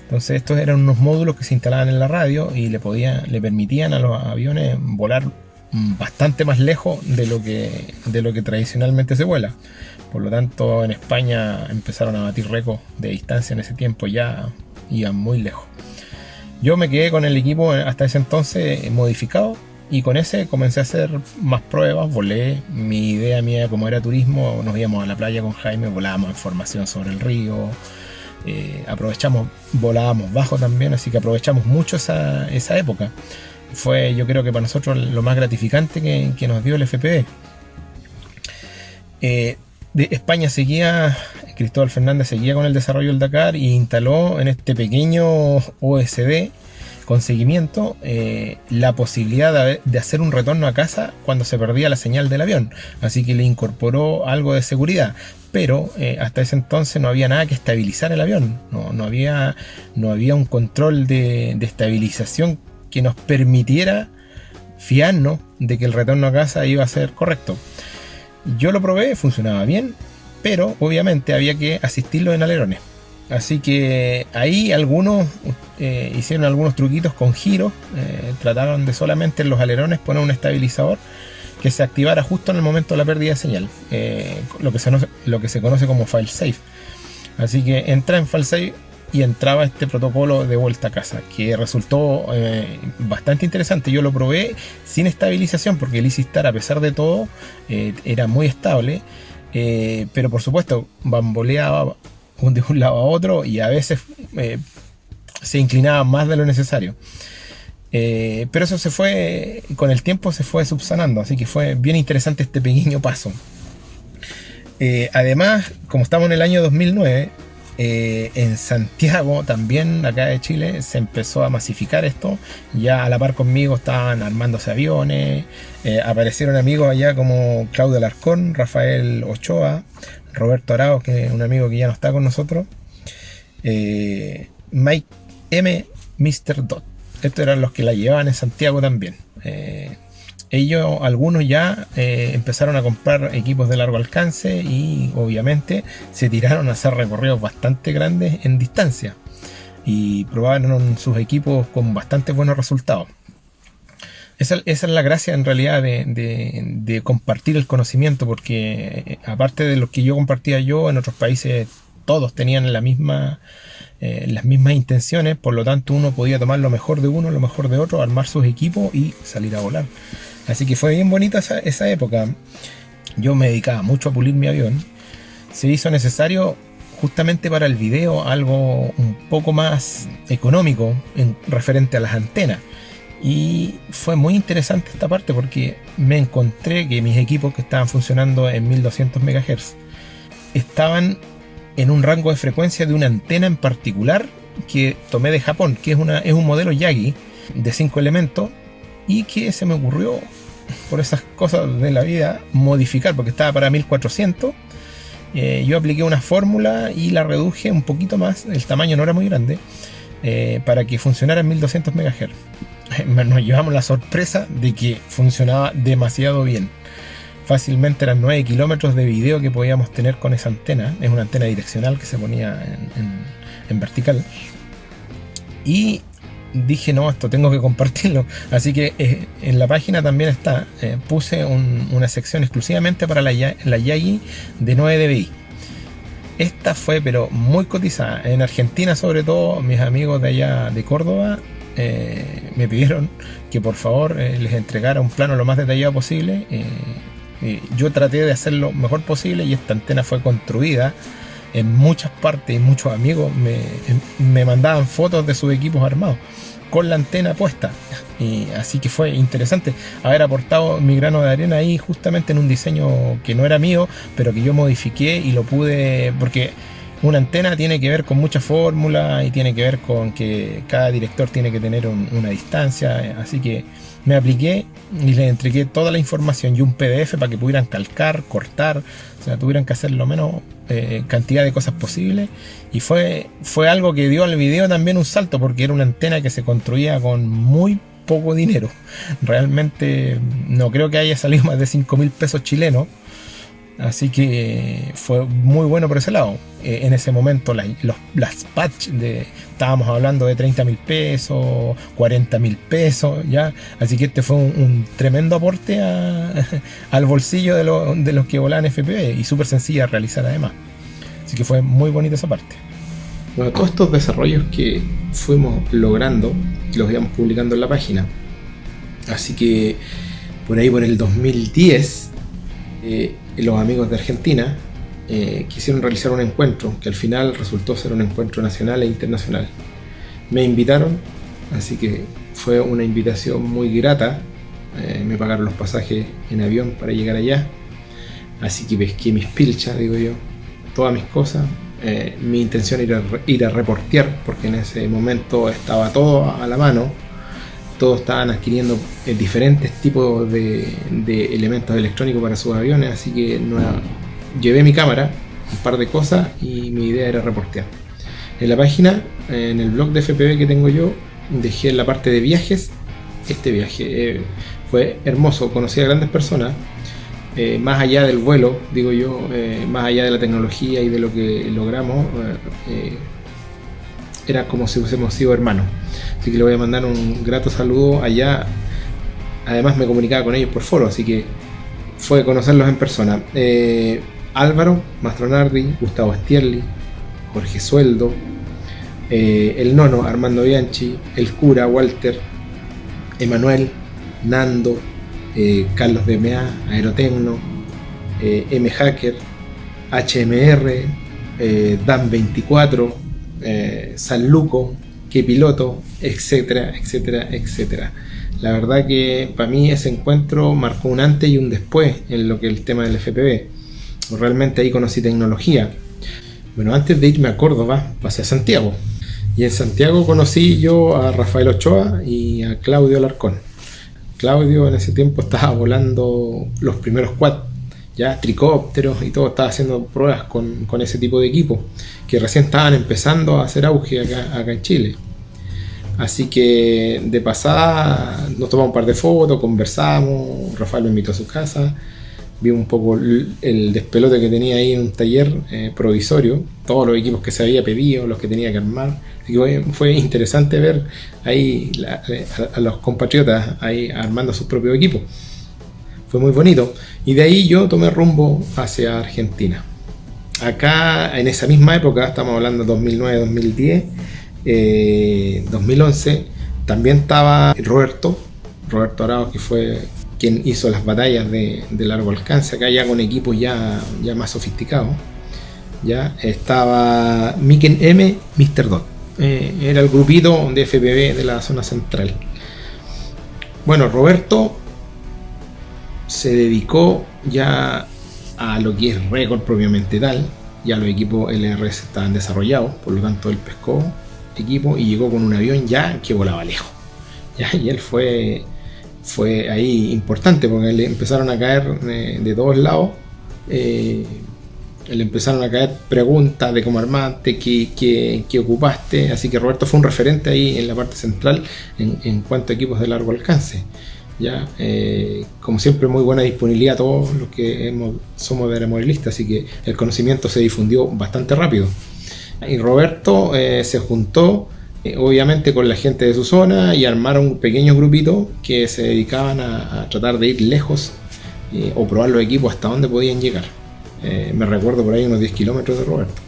Entonces estos eran unos módulos que se instalaban en la radio y le permitían a los aviones volar bastante más lejos de lo que tradicionalmente se vuela. Por lo tanto, en España empezaron a batir récords de distancia en ese tiempo, ya iban muy lejos. Yo me quedé con el equipo hasta ese entonces modificado y con ese comencé a hacer más pruebas, volé. Mi idea mía, como era turismo, nos íbamos a la playa con Jaime, volábamos información sobre el río. Volábamos bajo también, así que aprovechamos mucho esa época. Fue, yo creo que para nosotros lo más gratificante que nos dio el FPV. De España Cristóbal Fernández seguía con el desarrollo del Dakar y instaló en este pequeño OSD con seguimiento la posibilidad de hacer un retorno a casa cuando se perdía la señal del avión, así que le incorporó algo de seguridad. Pero hasta ese entonces no había nada que estabilizar el avión, no había un control de estabilización que nos permitiera fiarnos de que el retorno a casa iba a ser correcto. Yo lo probé, funcionaba bien, pero obviamente había que asistirlo en alerones. Así que ahí algunos hicieron algunos truquitos con giros, trataron de solamente en los alerones poner un estabilizador que se activara justo en el momento de la pérdida de señal, lo que se conoce como fail-safe. Así que entra en fail-safe y entraba este protocolo de vuelta a casa, que resultó bastante interesante. Yo lo probé sin estabilización porque el EasyStar, a pesar de todo, era muy estable, pero por supuesto bamboleaba de un lado a otro y a veces se inclinaba más de lo necesario. Pero eso con el tiempo se fue subsanando, así que fue bien interesante este pequeño paso. Además, como estamos en el año 2009, en Santiago, también acá de Chile, se empezó a masificar esto. Ya a la par conmigo estaban armándose aviones, aparecieron amigos allá como Claudio Alarcón, Rafael Ochoa, Roberto Arauz, que es un amigo que ya no está con nosotros, Mike M. Mr. Dot. estos eran los que la llevaban en Santiago también. Ellos, algunos ya empezaron a comprar equipos de largo alcance y obviamente se tiraron a hacer recorridos bastante grandes en distancia y probaron sus equipos con bastante buenos resultados. Esa es la gracia en realidad de compartir el conocimiento, porque aparte de lo que yo compartía yo, en otros países todos tenían las mismas intenciones, por lo tanto uno podía tomar lo mejor de uno, lo mejor de otro, armar sus equipos y salir a volar. Así que fue bien bonita esa época. Yo me dedicaba mucho a pulir mi avión. Se hizo necesario justamente para el video algo un poco más económico en referente a las antenas. Y fue muy interesante esta parte porque me encontré que mis equipos que estaban funcionando en 1200 MHz estaban en un rango de frecuencia de una antena en particular que tomé de Japón, que es un modelo Yagi de 5 elementos, y que se me ocurrió, por esas cosas de la vida, modificar, porque estaba para 1400. Yo apliqué una fórmula y la reduje un poquito más, el tamaño no era muy grande, para que funcionara en 1200 MHz. Nos llevamos la sorpresa de que funcionaba demasiado bien. Fácilmente eran 9 kilómetros de video que podíamos tener con esa antena. Es una antena direccional que se ponía en vertical. Y dije, no, esto tengo que compartirlo. Así que en la página también está. Puse una sección exclusivamente para la Yagi de 9 dBi. Esta fue pero muy cotizada. En Argentina, sobre todo, mis amigos de allá de Córdoba me pidieron que por favor les entregara un plano lo más detallado posible. Yo traté de hacer lo mejor posible y esta antena fue construida en muchas partes y muchos amigos me mandaban fotos de sus equipos armados con la antena puesta, y así que fue interesante haber aportado mi grano de arena ahí justamente en un diseño que no era mío, pero que yo modifiqué y lo pude, porque una antena tiene que ver con mucha fórmula y tiene que ver con que cada director tiene que tener una distancia, así que me apliqué y les entregué toda la información y un PDF para que pudieran calcar, cortar, o sea, tuvieran que hacer lo menos cantidad de cosas posible, y fue algo que dio al video también un salto, porque era una antena que se construía con muy poco dinero. Realmente no creo que haya salido más de 5.000 pesos chilenos. Así que fue muy bueno por ese lado. En ese momento las patch estábamos hablando de 30.000 pesos, 40.000 pesos, ¿ya? Así que este fue un tremendo aporte al bolsillo de los que volaban FPV, y súper sencilla de realizar además. Así que fue muy bonita esa parte. Bueno, todos estos desarrollos que fuimos logrando los íbamos publicando en la página. Así que por ahí, por el 2010, los amigos de Argentina quisieron realizar un encuentro que al final resultó ser un encuentro nacional e internacional. Me invitaron, así que fue una invitación muy grata. Me pagaron los pasajes en avión para llegar allá, así que pesqué mis pilchas, digo yo, todas mis cosas. Mi intención era ir a reportear, porque en ese momento estaba todo a la mano. Todos estaban adquiriendo diferentes tipos de elementos electrónicos para sus aviones, así que llevé mi cámara, un par de cosas, y mi idea era reportear. En la página, en el blog de FPV que tengo yo, dejé en la parte de viajes. Este viaje fue hermoso, conocí a grandes personas, más allá del vuelo, digo yo, más allá de la tecnología y de lo que logramos, era como si hubiésemos sido hermanos. Así que le voy a mandar un grato saludo allá. Además me comunicaba con ellos por foro, así que fue conocerlos en persona. Álvaro Mastronardi, Gustavo Stierli, Jorge Sueldo, el Nono Armando Bianchi, el Cura Walter, Emanuel, Nando, Carlos DMA, Aerotecno, M Hacker, HMR, Dan24, San Luco, Que Piloto, etcétera, etcétera, etcétera. La verdad que para mí ese encuentro marcó un antes y un después en lo que es el tema del FPV. Realmente ahí conocí tecnología. Bueno, antes de irme a Córdoba, pasé a Santiago. Y en Santiago conocí yo a Rafael Ochoa y a Claudio Alarcón. Claudio en ese tiempo estaba volando los primeros quad, ya tricópteros y todo, estaba haciendo pruebas con ese tipo de equipo que recién estaban empezando a hacer auge acá en Chile. Así que de pasada nos tomamos un par de fotos, conversamos, Rafael me invitó a su casa, vi un poco el despelote que tenía ahí en un taller provisorio, todos los equipos que se había pedido, los que tenía que armar. Así que fue interesante ver ahí a los compatriotas ahí armando sus propios equipos. Fue muy bonito. Y de ahí yo tomé rumbo hacia Argentina. Acá, en esa misma época, estamos hablando de 2009, 2010, 2011, también estaba Roberto Arao, que fue quien hizo las batallas de largo alcance, acá ya con equipos ya más sofisticados. Ya estaba Miken M, Mr. Dot. Era el grupito de FPV de la zona central. Bueno, Roberto se dedicó ya a lo que es récord propiamente tal. Ya los equipos LRS estaban desarrollados, por lo tanto él pescó equipo y llegó con un avión ya que volaba lejos. Ya, y él fue ahí importante porque le empezaron a caer de todos lados. Le empezaron a caer preguntas de cómo armaste, qué ocupaste. Así que Roberto fue un referente ahí en la parte central en cuanto a equipos de largo alcance. Ya, como siempre, muy buena disponibilidad a todos los que somos aeromodelistas, así que el conocimiento se difundió bastante rápido. Y Roberto se juntó obviamente con la gente de su zona y armaron un pequeño grupito que se dedicaban a tratar de ir lejos o probar los equipos hasta donde podían llegar. Me recuerdo por ahí unos 10 kilómetros de Roberto,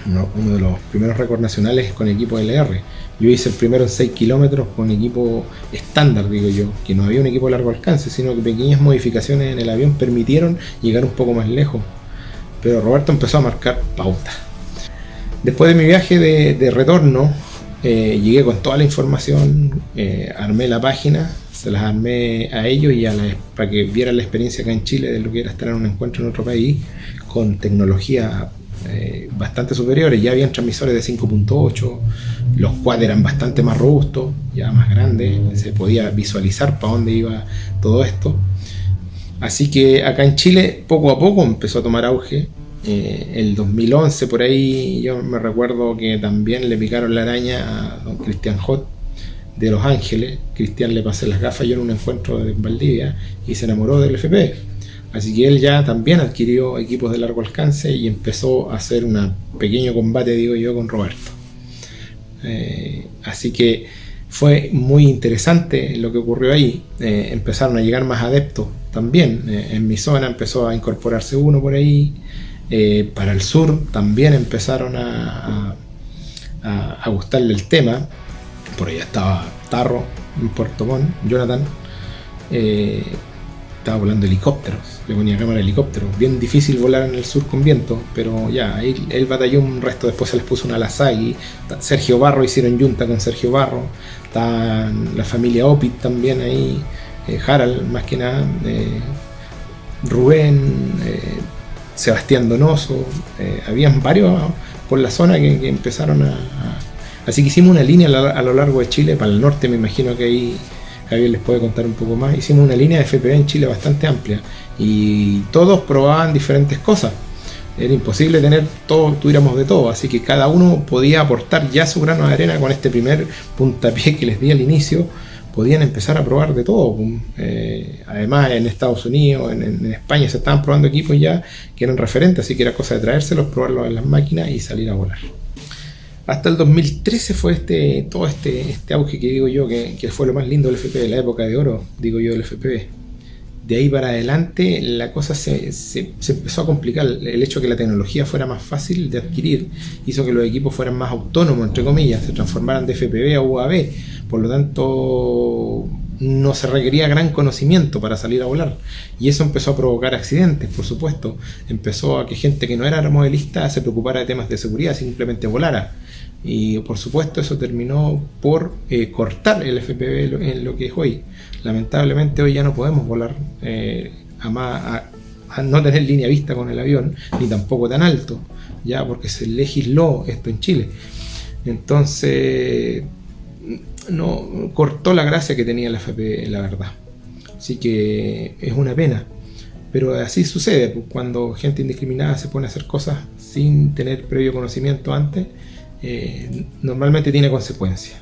uno de los primeros récords nacionales con equipo LR. Yo hice el primero en 6 kilómetros con equipo estándar, digo yo, que no había un equipo de largo alcance, sino que pequeñas modificaciones en el avión permitieron llegar un poco más lejos. Pero Roberto empezó a marcar pauta. Después de mi viaje de retorno, llegué con toda la información, armé la página, se las armé a ellos y para que vieran la experiencia acá en Chile de lo que era estar en un encuentro en otro país con tecnología bastante superiores. Ya habían transmisores de 5.8, los quad eran bastante más robustos, ya más grandes, se podía visualizar para dónde iba todo esto. Así que acá en Chile poco a poco empezó a tomar auge. El 2011 por ahí yo me recuerdo que también le picaron la araña a don Cristian Hot de Los Ángeles. Cristian le pasé las gafas yo en un encuentro en Valdivia y se enamoró del FPV. Así que él ya también adquirió equipos de largo alcance y empezó a hacer un pequeño combate, digo yo, con Roberto. Así que fue muy interesante lo que ocurrió ahí. Empezaron a llegar más adeptos también. En mi zona empezó a incorporarse uno por ahí. Para el sur también empezaron a gustarle el tema. Por allá estaba Tarro en Puerto Montt, Jonathan. Estaba volando helicópteros, le ponía cámara de helicóptero. Bien difícil volar en el sur con viento, pero ya, él batalló un resto. Después se les puso una Lasagui. Sergio Barro, hicieron yunta con Sergio Barro. Está la familia Opit también ahí, Harald más que nada, Rubén, Sebastián Donoso, habían varios por la zona que empezaron así que hicimos una línea a lo largo de Chile. Para el norte me imagino que ahí Javier les puede contar un poco más. Hicimos una línea de FPV en Chile bastante amplia y todos probaban diferentes cosas. Era imposible tener todo, tuviéramos de todo, así que cada uno podía aportar ya su grano de arena. Con este primer puntapié que les di al inicio, podían empezar a probar de todo. Además, en Estados Unidos, en España se estaban probando equipos ya que eran referentes, así que era cosa de traérselos, probarlos en las máquinas y salir a volar. Hasta el 2013 fue todo este auge que digo yo, que fue lo más lindo del FPV, la época de oro, digo yo, del FPV. De ahí para adelante la cosa se empezó a complicar. El hecho de que la tecnología fuera más fácil de adquirir hizo que los equipos fueran más autónomos, entre comillas, se transformaran de FPV a UAV. Por lo tanto, no se requería gran conocimiento para salir a volar. Y eso empezó a provocar accidentes, por supuesto. Empezó a que gente que no era aeromodelista se preocupara de temas de seguridad, simplemente volara. Y por supuesto eso terminó por cortar el FPV en lo que es hoy. Lamentablemente hoy ya no podemos volar a no tener línea vista con el avión, ni tampoco tan alto, ya porque se legisló esto en Chile. Entonces no cortó la gracia que tenía el FPV, la verdad. Así que es una pena, pero así sucede cuando gente indiscriminada se pone a hacer cosas sin tener previo conocimiento antes. Normalmente tiene consecuencias.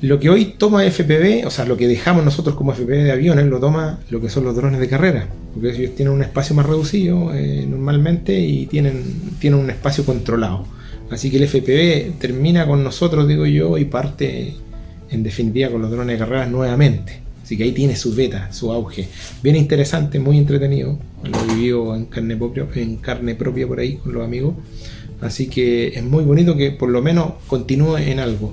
Lo que hoy toma FPV, o sea, lo que dejamos nosotros como FPV de aviones, lo toma lo que son los drones de carrera, porque ellos tienen un espacio más reducido normalmente y tienen un espacio controlado. Así que el FPV termina con nosotros, digo yo, y parte en definitiva con los drones de carrera nuevamente. Así que ahí tiene su beta, su auge. Bien interesante, muy entretenido. Lo he vivido en carne propia por ahí con los amigos. Así que es muy bonito que por lo menos continúe en algo.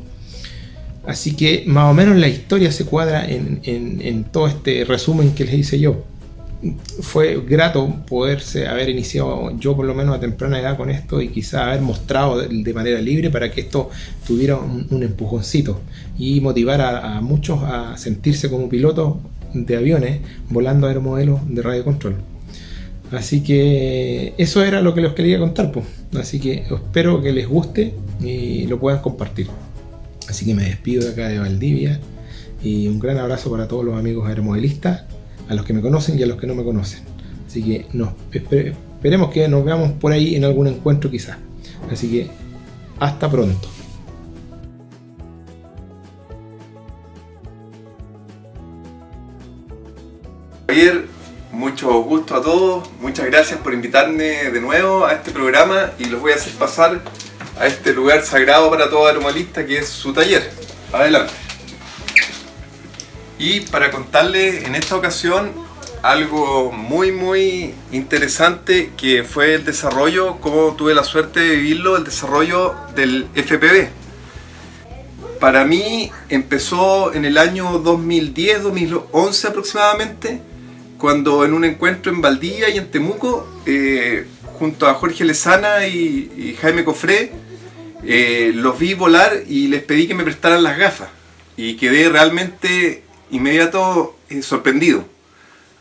Así que más o menos la historia se cuadra en todo este resumen que les hice yo. Fue grato poderse haber iniciado yo por lo menos a temprana edad con esto y quizá haber mostrado de manera libre para que esto tuviera un empujoncito y motivar a muchos a sentirse como pilotos de aviones volando aeromodelos de radio control. Así que eso era lo que les quería contar, pues. Así que espero que les guste y lo puedan compartir. Así que me despido de acá de Valdivia y un gran abrazo para todos los amigos aeromodelistas, a los que me conocen y a los que no me conocen. Así que esperemos que nos veamos por ahí en algún encuentro quizás. Así que hasta pronto. Javier, mucho gusto a todos, muchas gracias por invitarme de nuevo a este programa y los voy a hacer pasar a este lugar sagrado para todo aeromodelista que es su taller. Adelante. Y para contarles en esta ocasión algo muy interesante que fue el desarrollo, como tuve la suerte de vivirlo, el desarrollo del FPV. Para mí empezó en el año 2010-2011 aproximadamente, cuando en un encuentro en Valdivia y en Temuco, junto a Jorge Lezana y Jaime Cofré, los vi volar y les pedí que me prestaran las gafas y quedé realmente inmediato sorprendido.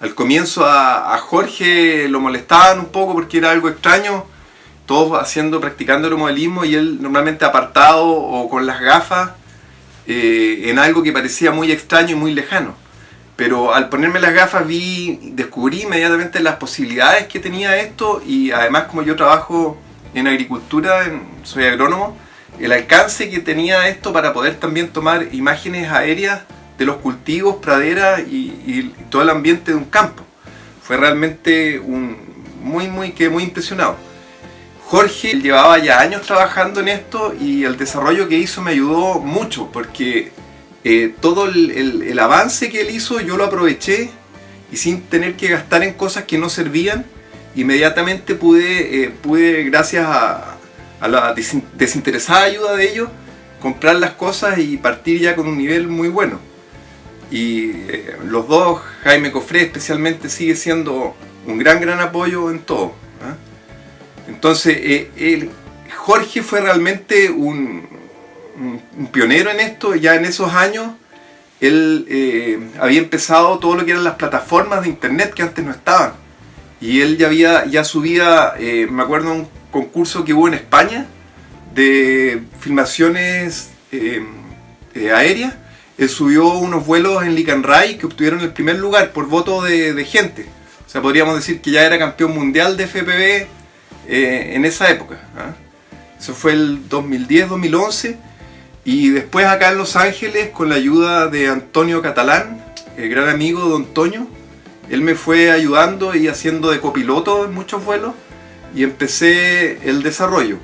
Al comienzo a Jorge lo molestaban un poco porque era algo extraño, todos practicando aeromodelismo y él normalmente apartado o con las gafas en algo que parecía muy extraño y muy lejano. Pero al ponerme las gafas descubrí inmediatamente las posibilidades que tenía esto y además, como yo trabajo en agricultura, soy agrónomo, el alcance que tenía esto para poder también tomar imágenes aéreas de los cultivos, praderas y todo el ambiente de un campo. Fue realmente quedé muy impresionado. Jorge llevaba ya años trabajando en esto y el desarrollo que hizo me ayudó mucho porque todo el avance que él hizo yo lo aproveché y sin tener que gastar en cosas que no servían, inmediatamente pude gracias a la desinteresada ayuda de ellos, comprar las cosas y partir ya con un nivel muy bueno. Y los dos, Jaime Cofré especialmente, sigue siendo un gran apoyo en todo, ¿eh? Entonces Jorge fue realmente un pionero en esto. Ya en esos años él había empezado todo lo que eran las plataformas de internet que antes no estaban, y él ya subía, me acuerdo un concurso que hubo en España de filmaciones aéreas. Él subió unos vuelos en Licanray que obtuvieron el primer lugar por voto de gente. O sea, podríamos decir que ya era campeón mundial de FPV en esa época, ¿eh? Eso fue el 2010-2011. Y después acá en Los Ángeles, con la ayuda de Antonio Catalán, el gran amigo de Don Toño, él me fue ayudando y haciendo de copiloto en muchos vuelos y empecé el desarrollo.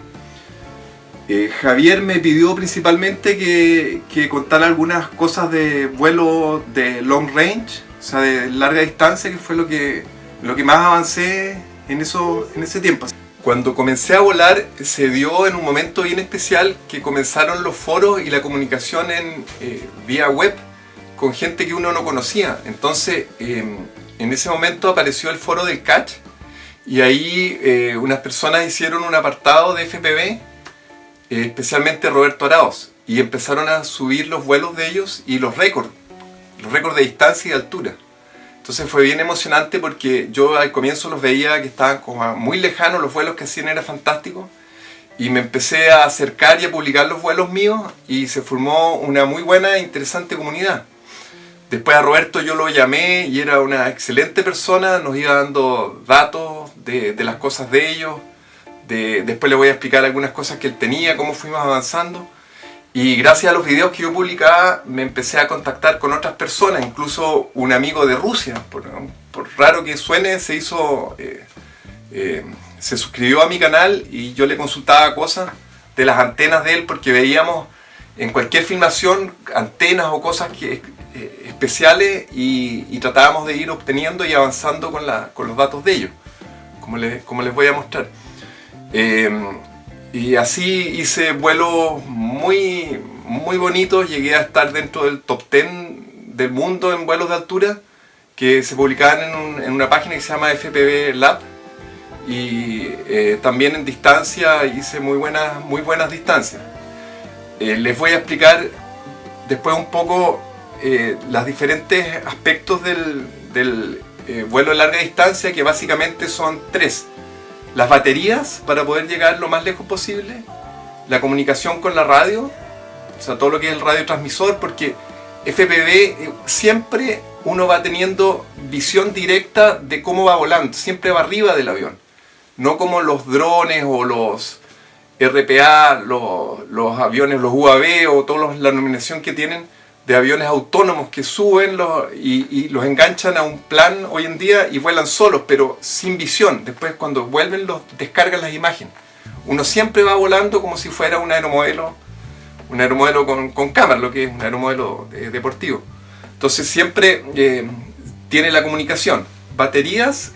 Javier me pidió principalmente que contara algunas cosas de vuelo de long range, o sea, de larga distancia, que fue lo que más avancé en ese tiempo. Cuando comencé a volar se dio en un momento bien especial que comenzaron los foros y la comunicación vía web con gente que uno no conocía. Entonces en ese momento apareció el foro del Catch y ahí unas personas hicieron un apartado de FPV, especialmente Roberto Arauz, y empezaron a subir los vuelos de ellos y los récords de distancia y de altura. Entonces fue bien emocionante porque yo al comienzo los veía que estaban como muy lejanos, los vuelos que hacían era fantástico, y me empecé a acercar y a publicar los vuelos míos y se formó una muy buena e interesante comunidad. Después a Roberto yo lo llamé y era una excelente persona, nos iba dando datos de las cosas de ellos. Después le voy a explicar algunas cosas que él tenía, cómo fuimos avanzando. Y gracias a los videos que yo publicaba me empecé a contactar con otras personas, incluso un amigo de Rusia, por raro que suene, se suscribió a mi canal y yo le consultaba cosas de las antenas de él, porque veíamos en cualquier filmación antenas o cosas especiales y tratábamos de ir obteniendo y avanzando con los datos de ellos, como les voy a mostrar. Y así hice vuelos muy, muy bonitos, llegué a estar dentro del top 10 del mundo en vuelos de altura, que se publicaban en una página que se llama FPV Lab, y también en distancia hice muy buenas distancias. Les voy a explicar después un poco los diferentes aspectos del vuelo de larga distancia, que básicamente son 3. Las baterías para poder llegar lo más lejos posible, la comunicación con la radio, o sea, todo lo que es el radiotransmisor, porque FPV siempre uno va teniendo visión directa de cómo va volando, siempre va arriba del avión, no como los drones o los RPA, los aviones, los UAV o toda la denominación que tienen de aviones autónomos que suben y los enganchan a un plan hoy en día y vuelan solos, pero sin visión. Después cuando vuelven los descargan las imágenes. Uno siempre va volando como si fuera un aeromodelo con cámara, lo que es un aeromodelo deportivo. Entonces siempre tiene la comunicación, baterías,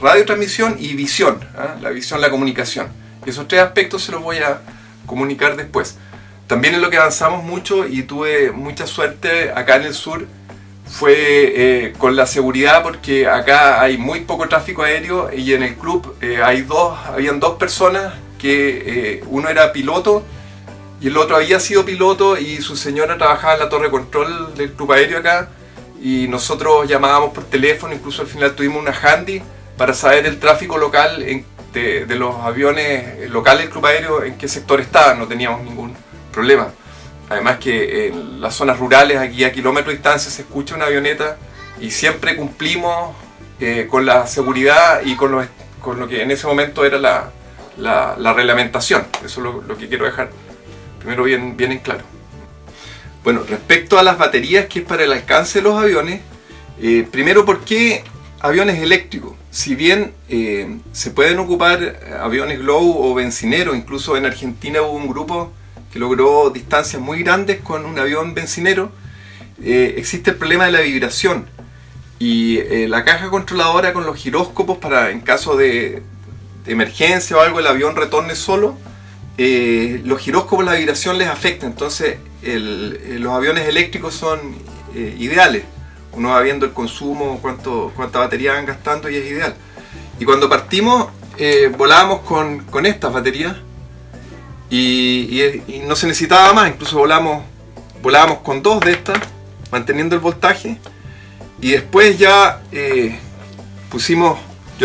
radiotransmisión y visión, la visión, la comunicación. Y esos 3 aspectos se los voy a comunicar después. También en lo que avanzamos mucho y tuve mucha suerte acá en el sur fue con la seguridad, porque acá hay muy poco tráfico aéreo y en el club habían 2 personas que uno era piloto y el otro había sido piloto y su señora trabajaba en la torre de control del club aéreo acá, y nosotros llamábamos por teléfono, incluso al final tuvimos una handy para saber el tráfico local de los aviones locales del club aéreo, en qué sector estaban, no teníamos ningún problema. Además que en las zonas rurales, aquí a kilómetros de distancia, se escucha una avioneta y siempre cumplimos con la seguridad y con lo que en ese momento era la reglamentación. Eso es lo que quiero dejar primero bien en claro. Bueno, respecto a las baterías, que es para el alcance de los aviones, primero, ¿por qué aviones eléctricos? Si bien se pueden ocupar aviones glow o bencineros, incluso en Argentina hubo un grupo que logró distancias muy grandes con un avión bencinero, existe el problema de la vibración, y la caja controladora con los giróscopos para, en caso de emergencia o algo, el avión retorne solo, los giróscopos, la vibración les afecta. Entonces los aviones eléctricos son ideales. Uno va viendo el consumo, cuánta batería van gastando, y es ideal. Y cuando partimos volábamos con estas baterías y no se necesitaba más. Incluso volábamos con 2 de estas, manteniendo el voltaje, y después ya yo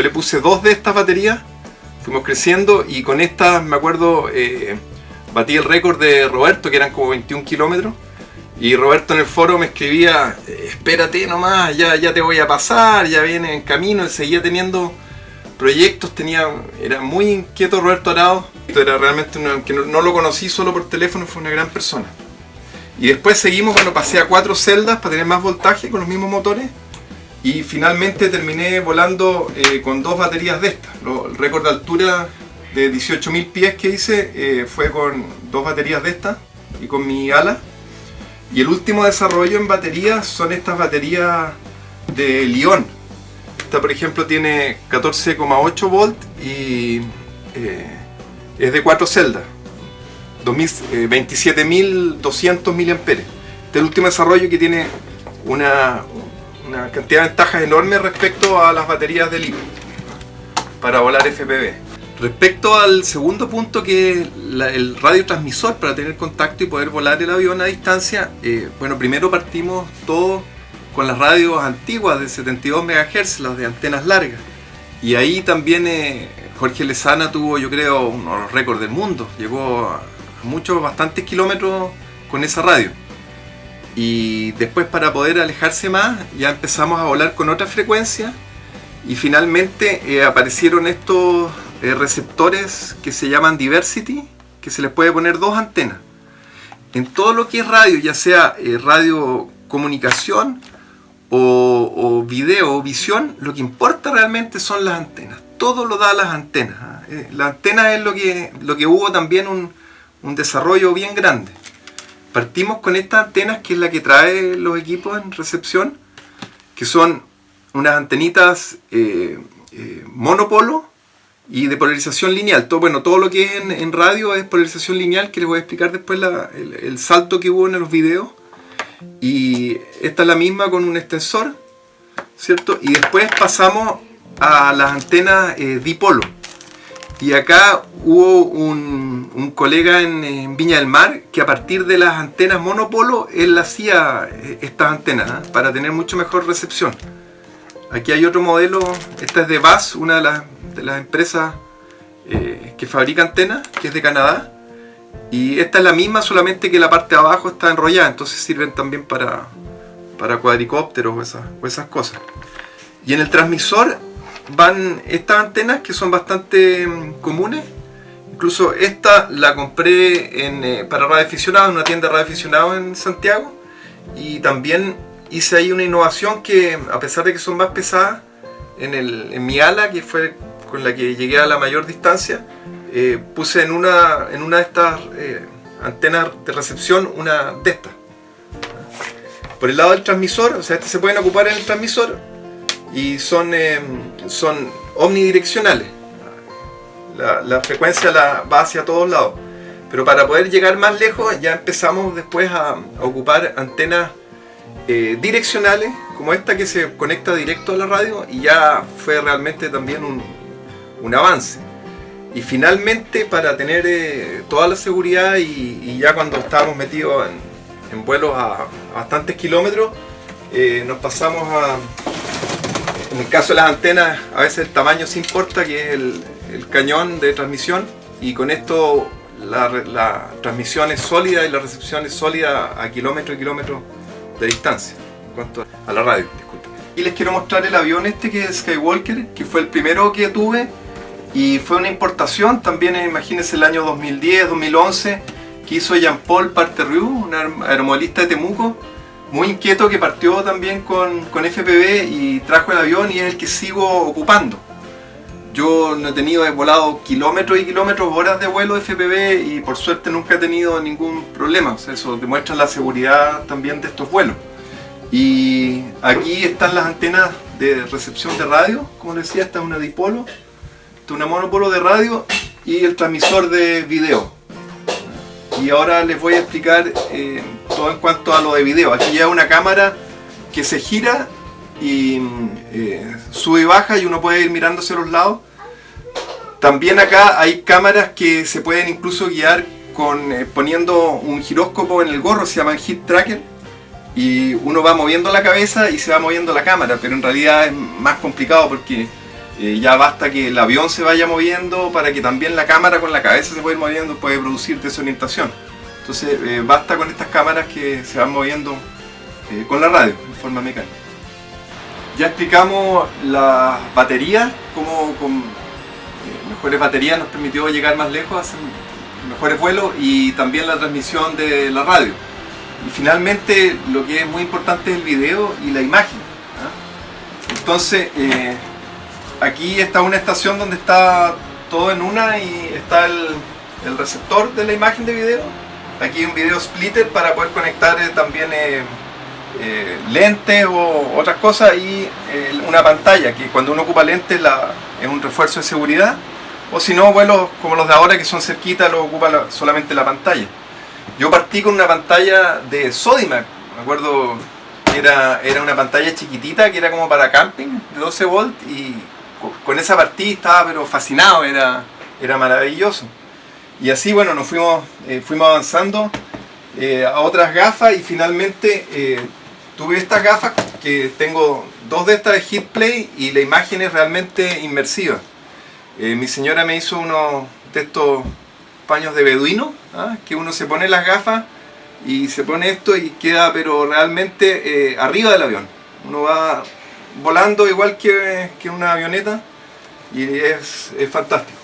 le puse 2 de estas baterías, fuimos creciendo, y con estas, me acuerdo, batí el récord de Roberto, que eran como 21 kilómetros. Y Roberto en el foro me escribía: espérate nomás, ya te voy a pasar, ya viene en camino. Él seguía teniendo proyectos, era muy inquieto Roberto Arado. Era realmente que no lo conocí solo por teléfono, fue una gran persona. Y después seguimos cuando pasé a 4 celdas para tener más voltaje con los mismos motores. Y finalmente terminé volando con 2 baterías de estas. El récord de altura de 18.000 pies que hice fue con 2 baterías de estas y con mi ala. Y el último desarrollo en baterías son estas baterías de Li-ion. Esta, por ejemplo, tiene 14,8 volt y es de 4 celdas, 27.200 mAh. Este es el último desarrollo, que tiene una cantidad de ventajas enormes respecto a las baterías de Li para volar FPV. Respecto al segundo punto, que es el radiotransmisor para tener contacto y poder volar el avión a distancia, bueno, primero partimos todo con las radios antiguas de 72 MHz, las de antenas largas. Y ahí también Jorge Lezana tuvo, yo creo, uno de los récords del mundo. Llegó a bastantes kilómetros con esa radio. Y después, para poder alejarse más, ya empezamos a volar con otra frecuencia. Y finalmente aparecieron estos receptores que se llaman Diversity, que se les puede poner 2 antenas. en todo lo que es radio, ya sea radiocomunicación o video o visión, lo que importa realmente son las antenas. Todo lo da las antenas. La antena es lo que hubo también un desarrollo bien grande. Partimos con estas antenas, que es la que trae los equipos en recepción, que son unas antenitas monopolo y de polarización lineal. Todo lo que es en radio es polarización lineal, que les voy a explicar después el salto que hubo en los videos. Y esta es la misma con un extensor, ¿cierto? Y después pasamos a las antenas dipolo. Y acá hubo un colega en Viña del Mar que a partir de las antenas monopolo, él hacía estas antenas para tener mucho mejor recepción. Aquí hay otro modelo, esta es de BAS, una de las empresas que fabrica antenas, que es de Canadá. Y esta es la misma, solamente que la parte de abajo está enrollada, entonces sirven también para cuadricópteros o esas cosas. Y en el transmisor van estas antenas que son bastante comunes. Incluso esta la compré para radioaficionados, en una tienda de radioaficionados en Santiago. Y también hice ahí una innovación que, a pesar de que son más pesadas, en mi ala, que fue con la que llegué a la mayor distancia, puse en una de estas antenas de recepción una de estas. Por el lado del transmisor, o sea, estas se pueden ocupar en el transmisor y son omnidireccionales. La frecuencia va hacia todos lados. Pero para poder llegar más lejos ya empezamos después a ocupar antenas direccionales, como esta que se conecta directo a la radio, y ya fue realmente también un avance. Y finalmente, para tener toda la seguridad y ya cuando estábamos metidos en vuelos a bastantes kilómetros, nos pasamos en el caso de las antenas, a veces el tamaño sí importa, que es el cañón de transmisión, y con esto la transmisión es sólida y la recepción es sólida a kilómetros y kilómetros de distancia, en cuanto a la radio, disculpen. Y les quiero mostrar el avión este, que es Skywalker, que fue el primero que tuve, y fue una importación también, imagínense, el año 2010, 2011, que hizo Jean-Paul Parterrieu, un aeromodelista de Temuco, muy inquieto, que partió también con FPV y trajo el avión, y es el que sigo ocupando. Yo no he volado kilómetros y kilómetros, horas de vuelo de FPV, y por suerte nunca he tenido ningún problema. O sea, eso demuestra la seguridad también de estos vuelos. Y aquí están las antenas de recepción de radio, como les decía, esta es una dipolo, esta es una monopolo de radio, y el transmisor de video. Y ahora les voy a explicar todo en cuanto a lo de video. Aquí ya hay una cámara que se gira y sube y baja, y uno puede ir mirando hacia los lados. También acá hay cámaras que se pueden incluso guiar poniendo un giróscopo en el gorro, se llaman Heat Tracker, y uno va moviendo la cabeza y se va moviendo la cámara, pero en realidad es más complicado porque ya basta que el avión se vaya moviendo para que también la cámara con la cabeza se pueda ir moviendo, puede producir desorientación. Entonces basta con estas cámaras que se van moviendo con la radio, de forma mecánica. Ya explicamos las baterías, cómo con mejores baterías nos permitió llegar más lejos, hacer mejores vuelos, y también la transmisión de la radio. Y finalmente lo que es muy importante es el video y la imagen. Entonces aquí está una estación donde está todo en una, y está el receptor de la imagen de video. Aquí hay un video splitter para poder conectar también lentes o otras cosas, y una pantalla que cuando uno ocupa lentes es un refuerzo de seguridad, o si no, vuelos como los de ahora que son cerquitas, lo ocupa solamente la pantalla. Yo partí con una pantalla de Sodimac, me acuerdo que era una pantalla chiquitita que era como para camping, de 12 volt, y con esa partí, estaba pero fascinado, era maravilloso. Y así, bueno, nos fuimos avanzando a otras gafas, y finalmente tuve estas gafas, que tengo dos de estas de Heat Play, y la imagen es realmente inmersiva. Mi señora me hizo uno de estos paños de beduino, que uno se pone las gafas y se pone esto y queda pero realmente arriba del avión. Uno va volando igual que una avioneta, y es fantástico.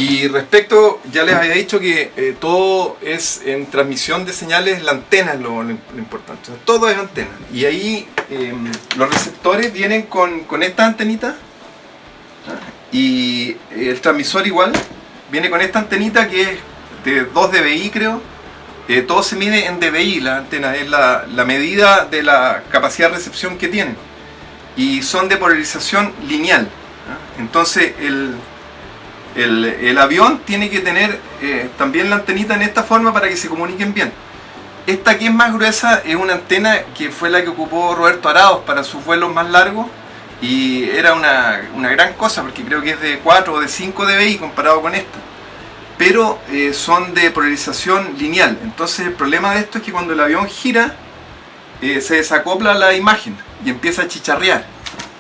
Y respecto, ya les había dicho que todo es en transmisión de señales, la antena es lo importante, o sea, todo es antena. Y ahí los receptores vienen con esta antenita, y el transmisor igual viene con esta antenita que es de 2 dBi, creo. Todo se mide en dBi, la antena es la medida de la capacidad de recepción que tienen, y son de polarización lineal. Entonces el avión tiene que tener también la antenita en esta forma para que se comuniquen bien. Esta que es más gruesa es una antena que fue la que ocupó Roberto Arauz para sus vuelos más largos, y era una gran cosa porque creo que es de 4 o de 5 dBi comparado con esta, pero son de polarización lineal. Entonces el problema de esto es que cuando el avión gira se desacopla la imagen y empieza a chicharrear,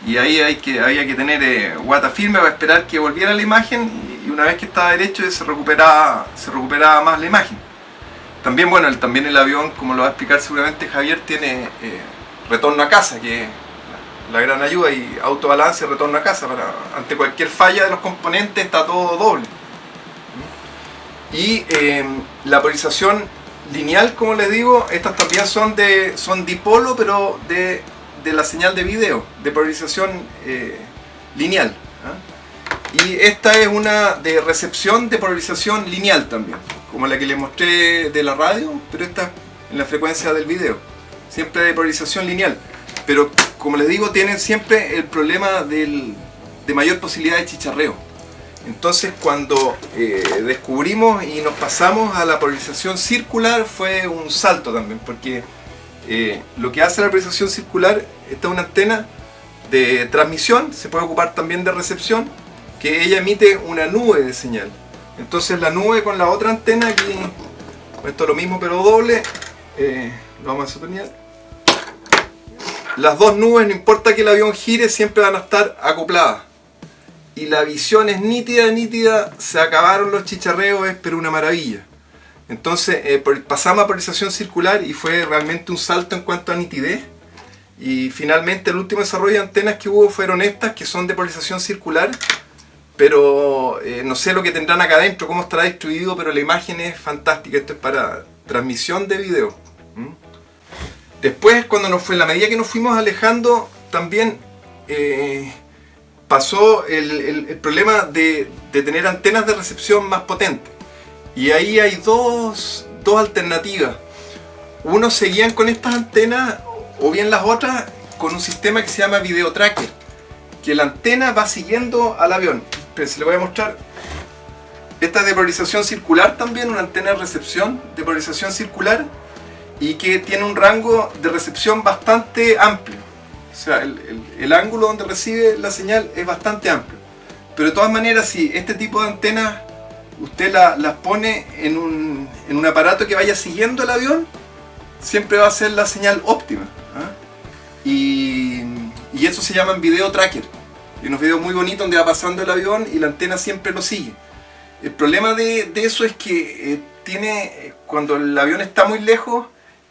y ahí había que tener guata firme para esperar que volviera la imagen, y una vez que estaba derecho se recuperaba más la imagen. También, bueno, también el avión, como lo va a explicar seguramente Javier, tiene retorno a casa, que es la gran ayuda, y autobalance y retorno a casa. Ante cualquier falla de los componentes está todo doble. Y la polarización lineal, como les digo, estas también son dipolo, pero de la señal de video, de polarización lineal. Y esta es una de recepción de polarización lineal también, como la que les mostré de la radio, pero esta en la frecuencia del video, siempre de polarización lineal. Pero como les digo, tienen siempre el problema de mayor posibilidad de chicharreo. Entonces cuando descubrimos y nos pasamos a la polarización circular fue un salto también, porque lo que hace la polarización circular, esta es una antena de transmisión, se puede ocupar también de recepción, que ella emite una nube de señal. Entonces la nube con la otra antena, aquí esto es lo mismo pero doble, lo vamos a sostener. Las dos nubes, no importa que el avión gire, siempre van a estar acopladas. Y la visión es nítida, se acabaron los chicharreos, es pero una maravilla. Entonces pasamos a polarización circular y fue realmente un salto en cuanto a nitidez. Y finalmente el último desarrollo de antenas que hubo fueron estas, que son de polarización circular. Pero no sé lo que tendrán acá adentro, cómo estará distribuido, pero la imagen es fantástica. Esto es para transmisión de video. Después, en la medida que nos fuimos alejando, también pasó el problema de tener antenas de recepción más potentes. Y ahí hay dos alternativas. Unos seguían con estas antenas, o bien las otras con un sistema que se llama video tracker, que la antena va siguiendo al avión. Pero se le voy a mostrar. Esta es de polarización circular también, una antena de recepción de polarización circular, y que tiene un rango de recepción bastante amplio. O sea, el ángulo donde recibe la señal es bastante amplio. Pero de todas maneras, si este tipo de antenas usted las pone en un aparato que vaya siguiendo el avión, siempre va a ser la señal óptima. Y eso se llama video tracker. Y unos videos muy bonitos donde va pasando el avión y la antena siempre lo sigue. El problema de eso es que cuando el avión está muy lejos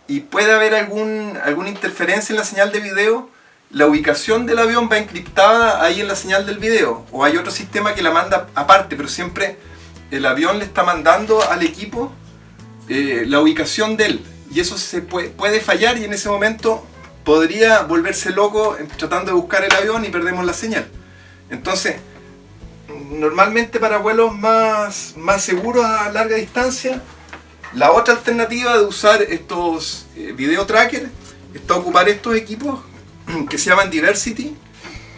y puede haber alguna interferencia en la señal de video, la ubicación del avión va encriptada ahí en la señal del video. O hay otro sistema que la manda aparte, pero siempre el avión le está mandando al equipo la ubicación de él. Y eso se puede fallar, y en ese momento podría volverse loco tratando de buscar el avión y perdemos la señal. Entonces, normalmente para vuelos más seguros a larga distancia, la otra alternativa de usar estos video trackers está ocupar estos equipos que se llaman Diversity,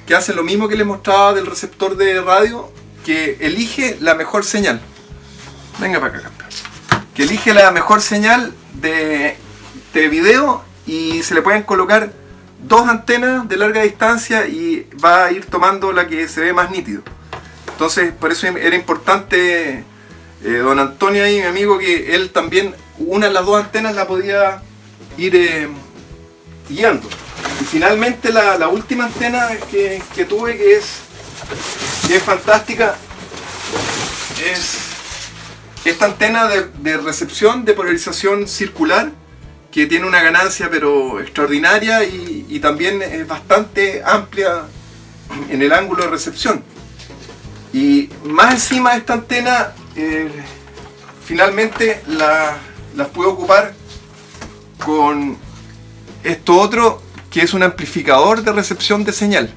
que hacen lo mismo que les mostraba del receptor de radio, que elige la mejor señal. Venga para acá, campeón. Que elige la mejor señal de video, y se le pueden colocar dos antenas de larga distancia y va a ir tomando la que se ve más nítido. Entonces, por eso era importante don Antonio ahí, mi amigo, que él también una de las dos antenas la podía ir guiando. Y finalmente la última antena que tuve, que es fantástica, es esta antena de recepción de polarización circular, que tiene una ganancia pero extraordinaria, y también es bastante amplia en el ángulo de recepción. Y más encima de esta antena, finalmente las pude ocupar con esto otro, que es un amplificador de recepción de señal,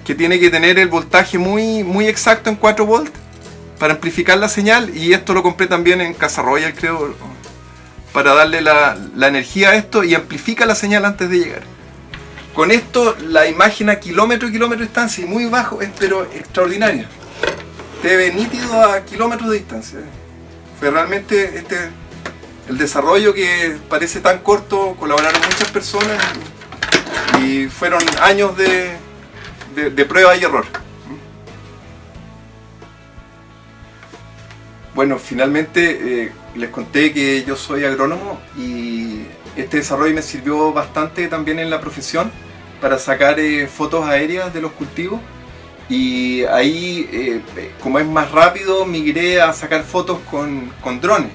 que tiene que tener el voltaje muy exacto en 4 volts para amplificar la señal, y esto lo compré también en Casa Royal, creo, para darle la energía a esto, y amplifica la señal antes de llegar. Con esto la imagen a kilómetro de distancia, y muy bajo, es pero extraordinaria. Te ve nítido a kilómetros de distancia. Fue realmente el desarrollo, que parece tan corto, colaboraron muchas personas y fueron años de prueba y error. Bueno, finalmente les conté que yo soy agrónomo, y este desarrollo me sirvió bastante también en la profesión para sacar fotos aéreas de los cultivos, y ahí, como es más rápido, migré a sacar fotos con drones.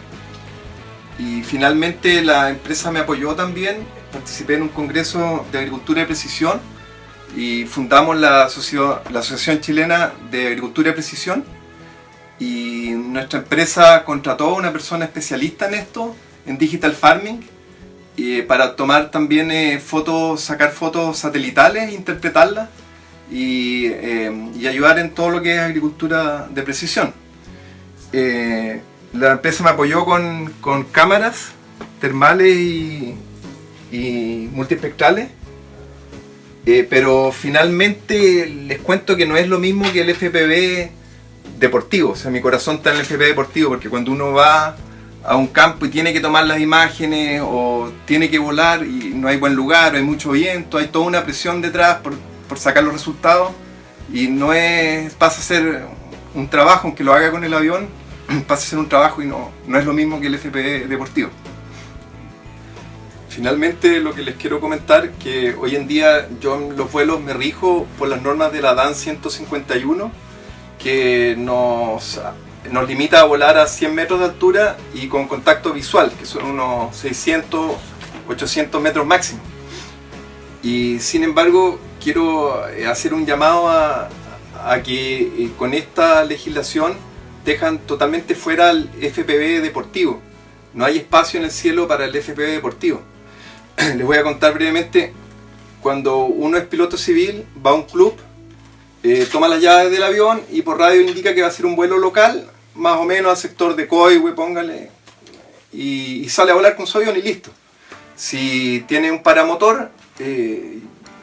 Y finalmente la empresa me apoyó también, participé en un congreso de agricultura de precisión y fundamos la Asociación Chilena de Agricultura de Precisión, y nuestra empresa contrató a una persona especialista en esto, en Digital Farming, para tomar también sacar fotos satelitales, interpretarlas y ayudar en todo lo que es agricultura de precisión. La empresa me apoyó con cámaras termales y multiespectrales, pero finalmente les cuento que no es lo mismo que el FPV deportivo. O sea, mi corazón está en el FPV deportivo, porque cuando uno va a un campo y tiene que tomar las imágenes o tiene que volar y no hay buen lugar, hay mucho viento, hay toda una presión detrás por sacar los resultados, y pasa a ser un trabajo, aunque lo haga con el avión, pasa a ser un trabajo, y no es lo mismo que el FPV deportivo. Finalmente, lo que les quiero comentar, que hoy en día yo en los vuelos me rijo por las normas de la DAN 151, que nos limita a volar a 100 metros de altura y con contacto visual, que son unos 600, 800 metros máximo. Y sin embargo, quiero hacer un llamado a que con esta legislación dejan totalmente fuera el FPV deportivo. No hay espacio en el cielo para el FPV deportivo. Les voy a contar brevemente. Cuando uno es piloto civil, va a un club, toma las llaves del avión y por radio indica que va a hacer un vuelo local, más o menos al sector de Coihue, póngale, y sale a volar con su avión y listo. Si tiene un paramotor,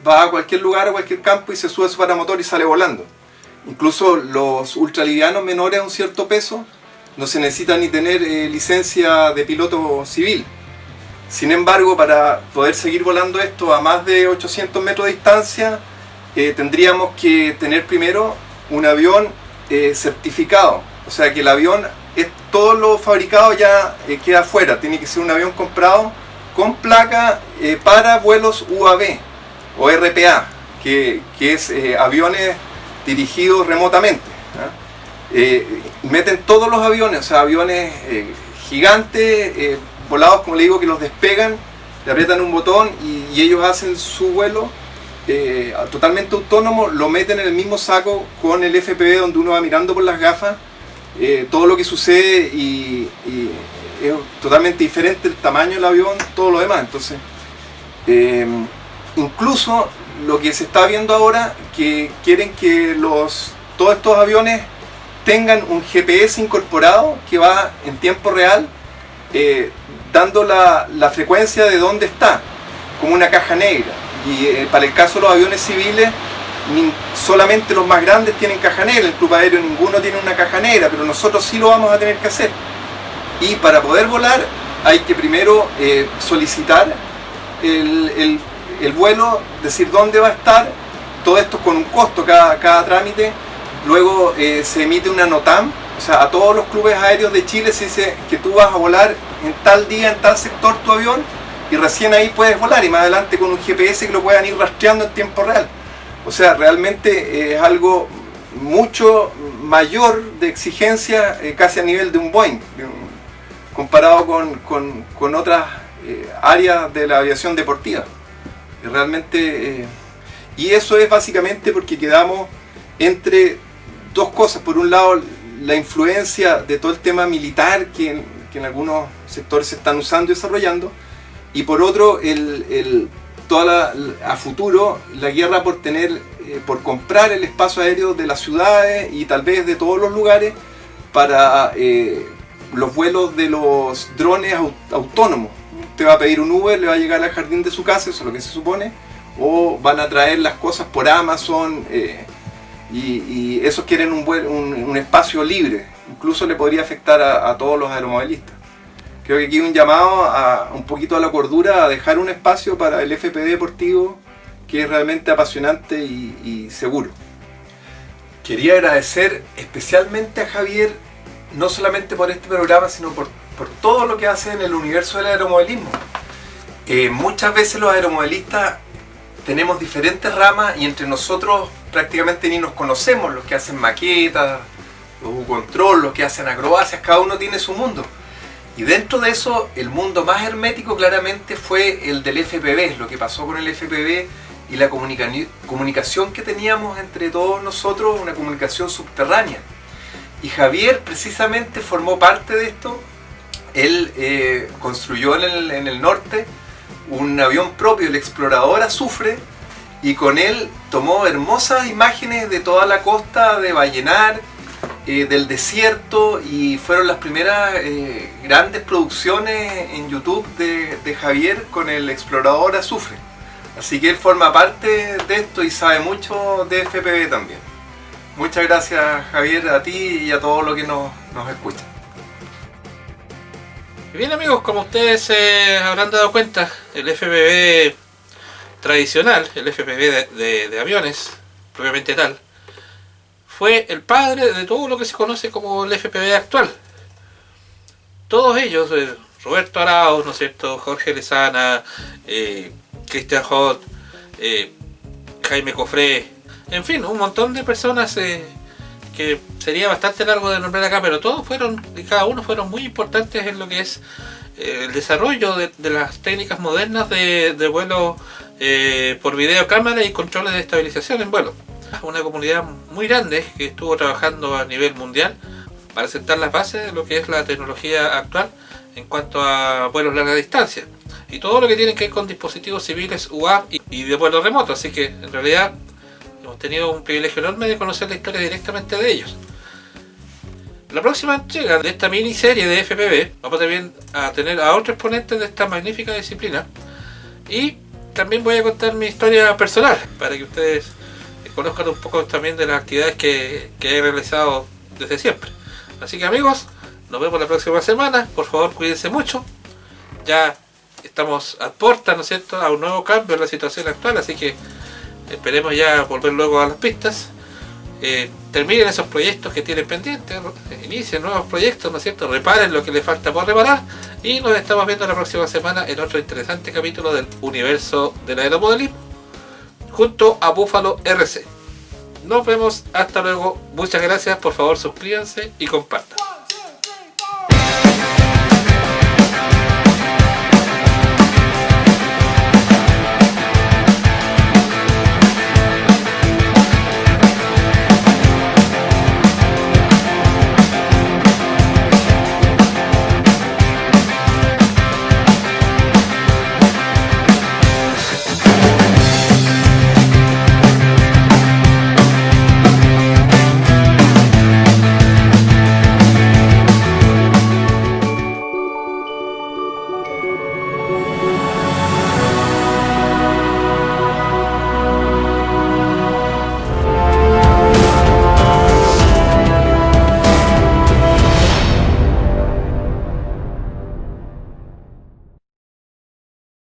va a cualquier lugar, a cualquier campo, y se sube a su paramotor y sale volando. Incluso los ultralivianos menores a un cierto peso no se necesita ni tener licencia de piloto civil. Sin embargo, para poder seguir volando esto a más de 800 metros de distancia, tendríamos que tener primero un avión certificado. O sea, que el avión, todo lo fabricado ya queda fuera. Tiene que ser un avión comprado con placa para vuelos UAV o RPA, que es aviones dirigidos remotamente. Meten todos los aviones, o sea, aviones gigantes, volados, como le digo, que los despegan, le aprietan un botón y ellos hacen su vuelo totalmente autónomo, lo meten en el mismo saco con el FPV, donde uno va mirando por las gafas todo lo que sucede, y es totalmente diferente el tamaño del avión, todo lo demás. Entonces, incluso lo que se está viendo ahora, que quieren que todos estos aviones tengan un GPS incorporado que va en tiempo real, dando la frecuencia de dónde está, como una caja negra. Y para el caso de los aviones civiles, solamente los más grandes tienen caja negra, el club aéreo ninguno tiene una caja negra, pero nosotros sí lo vamos a tener que hacer. Y para poder volar hay que primero solicitar el vuelo, decir dónde va a estar, todo esto con un costo cada trámite. Luego se emite una NOTAM, o sea, a todos los clubes aéreos de Chile se dice que tú vas a volar en tal día, en tal sector tu avión, y recién ahí puedes volar, y más adelante con un GPS que lo puedan ir rastreando en tiempo real. O sea, realmente es algo mucho mayor de exigencia, casi a nivel de un Boeing, comparado con otras áreas de la aviación deportiva. Realmente, y eso es básicamente porque quedamos entre dos cosas. Por un lado, la influencia de todo el tema militar que en algunos sectores se están usando y desarrollando, y por otro, a futuro, la guerra por comprar el espacio aéreo de las ciudades y tal vez de todos los lugares para los vuelos de los drones autónomos. Usted va a pedir un Uber, le va a llegar al jardín de su casa, eso es lo que se supone, o van a traer las cosas por Amazon, y esos quieren un espacio libre. Incluso le podría afectar a todos los aeromodelistas. Creo que aquí hay un llamado un poquito a la cordura, a dejar un espacio para el FPV deportivo, que es realmente apasionante y seguro. Quería agradecer especialmente a Javier, no solamente por este programa, sino por todo lo que hace en el universo del aeromodelismo. Muchas veces los aeromodelistas tenemos diferentes ramas y entre nosotros prácticamente ni nos conocemos. Los que hacen maquetas, los control, los que hacen acrobacias, cada uno tiene su mundo. Y dentro de eso, el mundo más hermético claramente fue el del FPV, lo que pasó con el FPV y la comunicación que teníamos entre todos nosotros, una comunicación subterránea. Y Javier precisamente formó parte de esto. Él construyó en el norte un avión propio, el Explorador Azufre, y con él tomó hermosas imágenes de toda la costa de Vallenar, del desierto, y fueron las primeras grandes producciones en YouTube de Javier con el Explorador Azufre. Así que él forma parte de esto y sabe mucho de FPV también. Muchas gracias, Javier, a ti y a todos los que nos escuchan. Y bien, amigos, como ustedes habrán dado cuenta, el FPV tradicional, el FPV de aviones, propiamente tal, fue el padre de todo lo que se conoce como el FPV actual. Todos ellos, Roberto Arauz, ¿no es cierto?, Jorge Lezana, Cristian Hot, Jaime Cofré, en fin, un montón de personas que sería bastante largo de nombrar acá, pero todos fueron, y cada uno fueron muy importantes en lo que es el desarrollo de las técnicas modernas de vuelo por videocámara y controles de estabilización en vuelo. Una comunidad muy grande que estuvo trabajando a nivel mundial para sentar las bases de lo que es la tecnología actual en cuanto a vuelos larga distancia y todo lo que tiene que ver con dispositivos civiles UAV y de vuelo remoto. Así que en realidad hemos tenido un privilegio enorme de conocer la historia directamente de ellos. La próxima entrega de esta miniserie de FPV vamos también a tener a otros exponentes de esta magnífica disciplina, y también voy a contar mi historia personal para que ustedes conozcan un poco también de las actividades que he realizado desde siempre. Así que, amigos, nos vemos la próxima semana. Por favor, cuídense mucho. Ya estamos a puertas, ¿no es cierto?, a un nuevo cambio en la situación actual, así que esperemos ya volver luego a las pistas. Terminen esos proyectos que tienen pendientes, inicien nuevos proyectos, ¿no es cierto?, reparen lo que les falta por reparar, y nos estamos viendo la próxima semana en otro interesante capítulo del universo del aeromodelismo junto a Buffalo RC. Nos vemos, hasta luego, muchas gracias, por favor suscríbanse y compartan.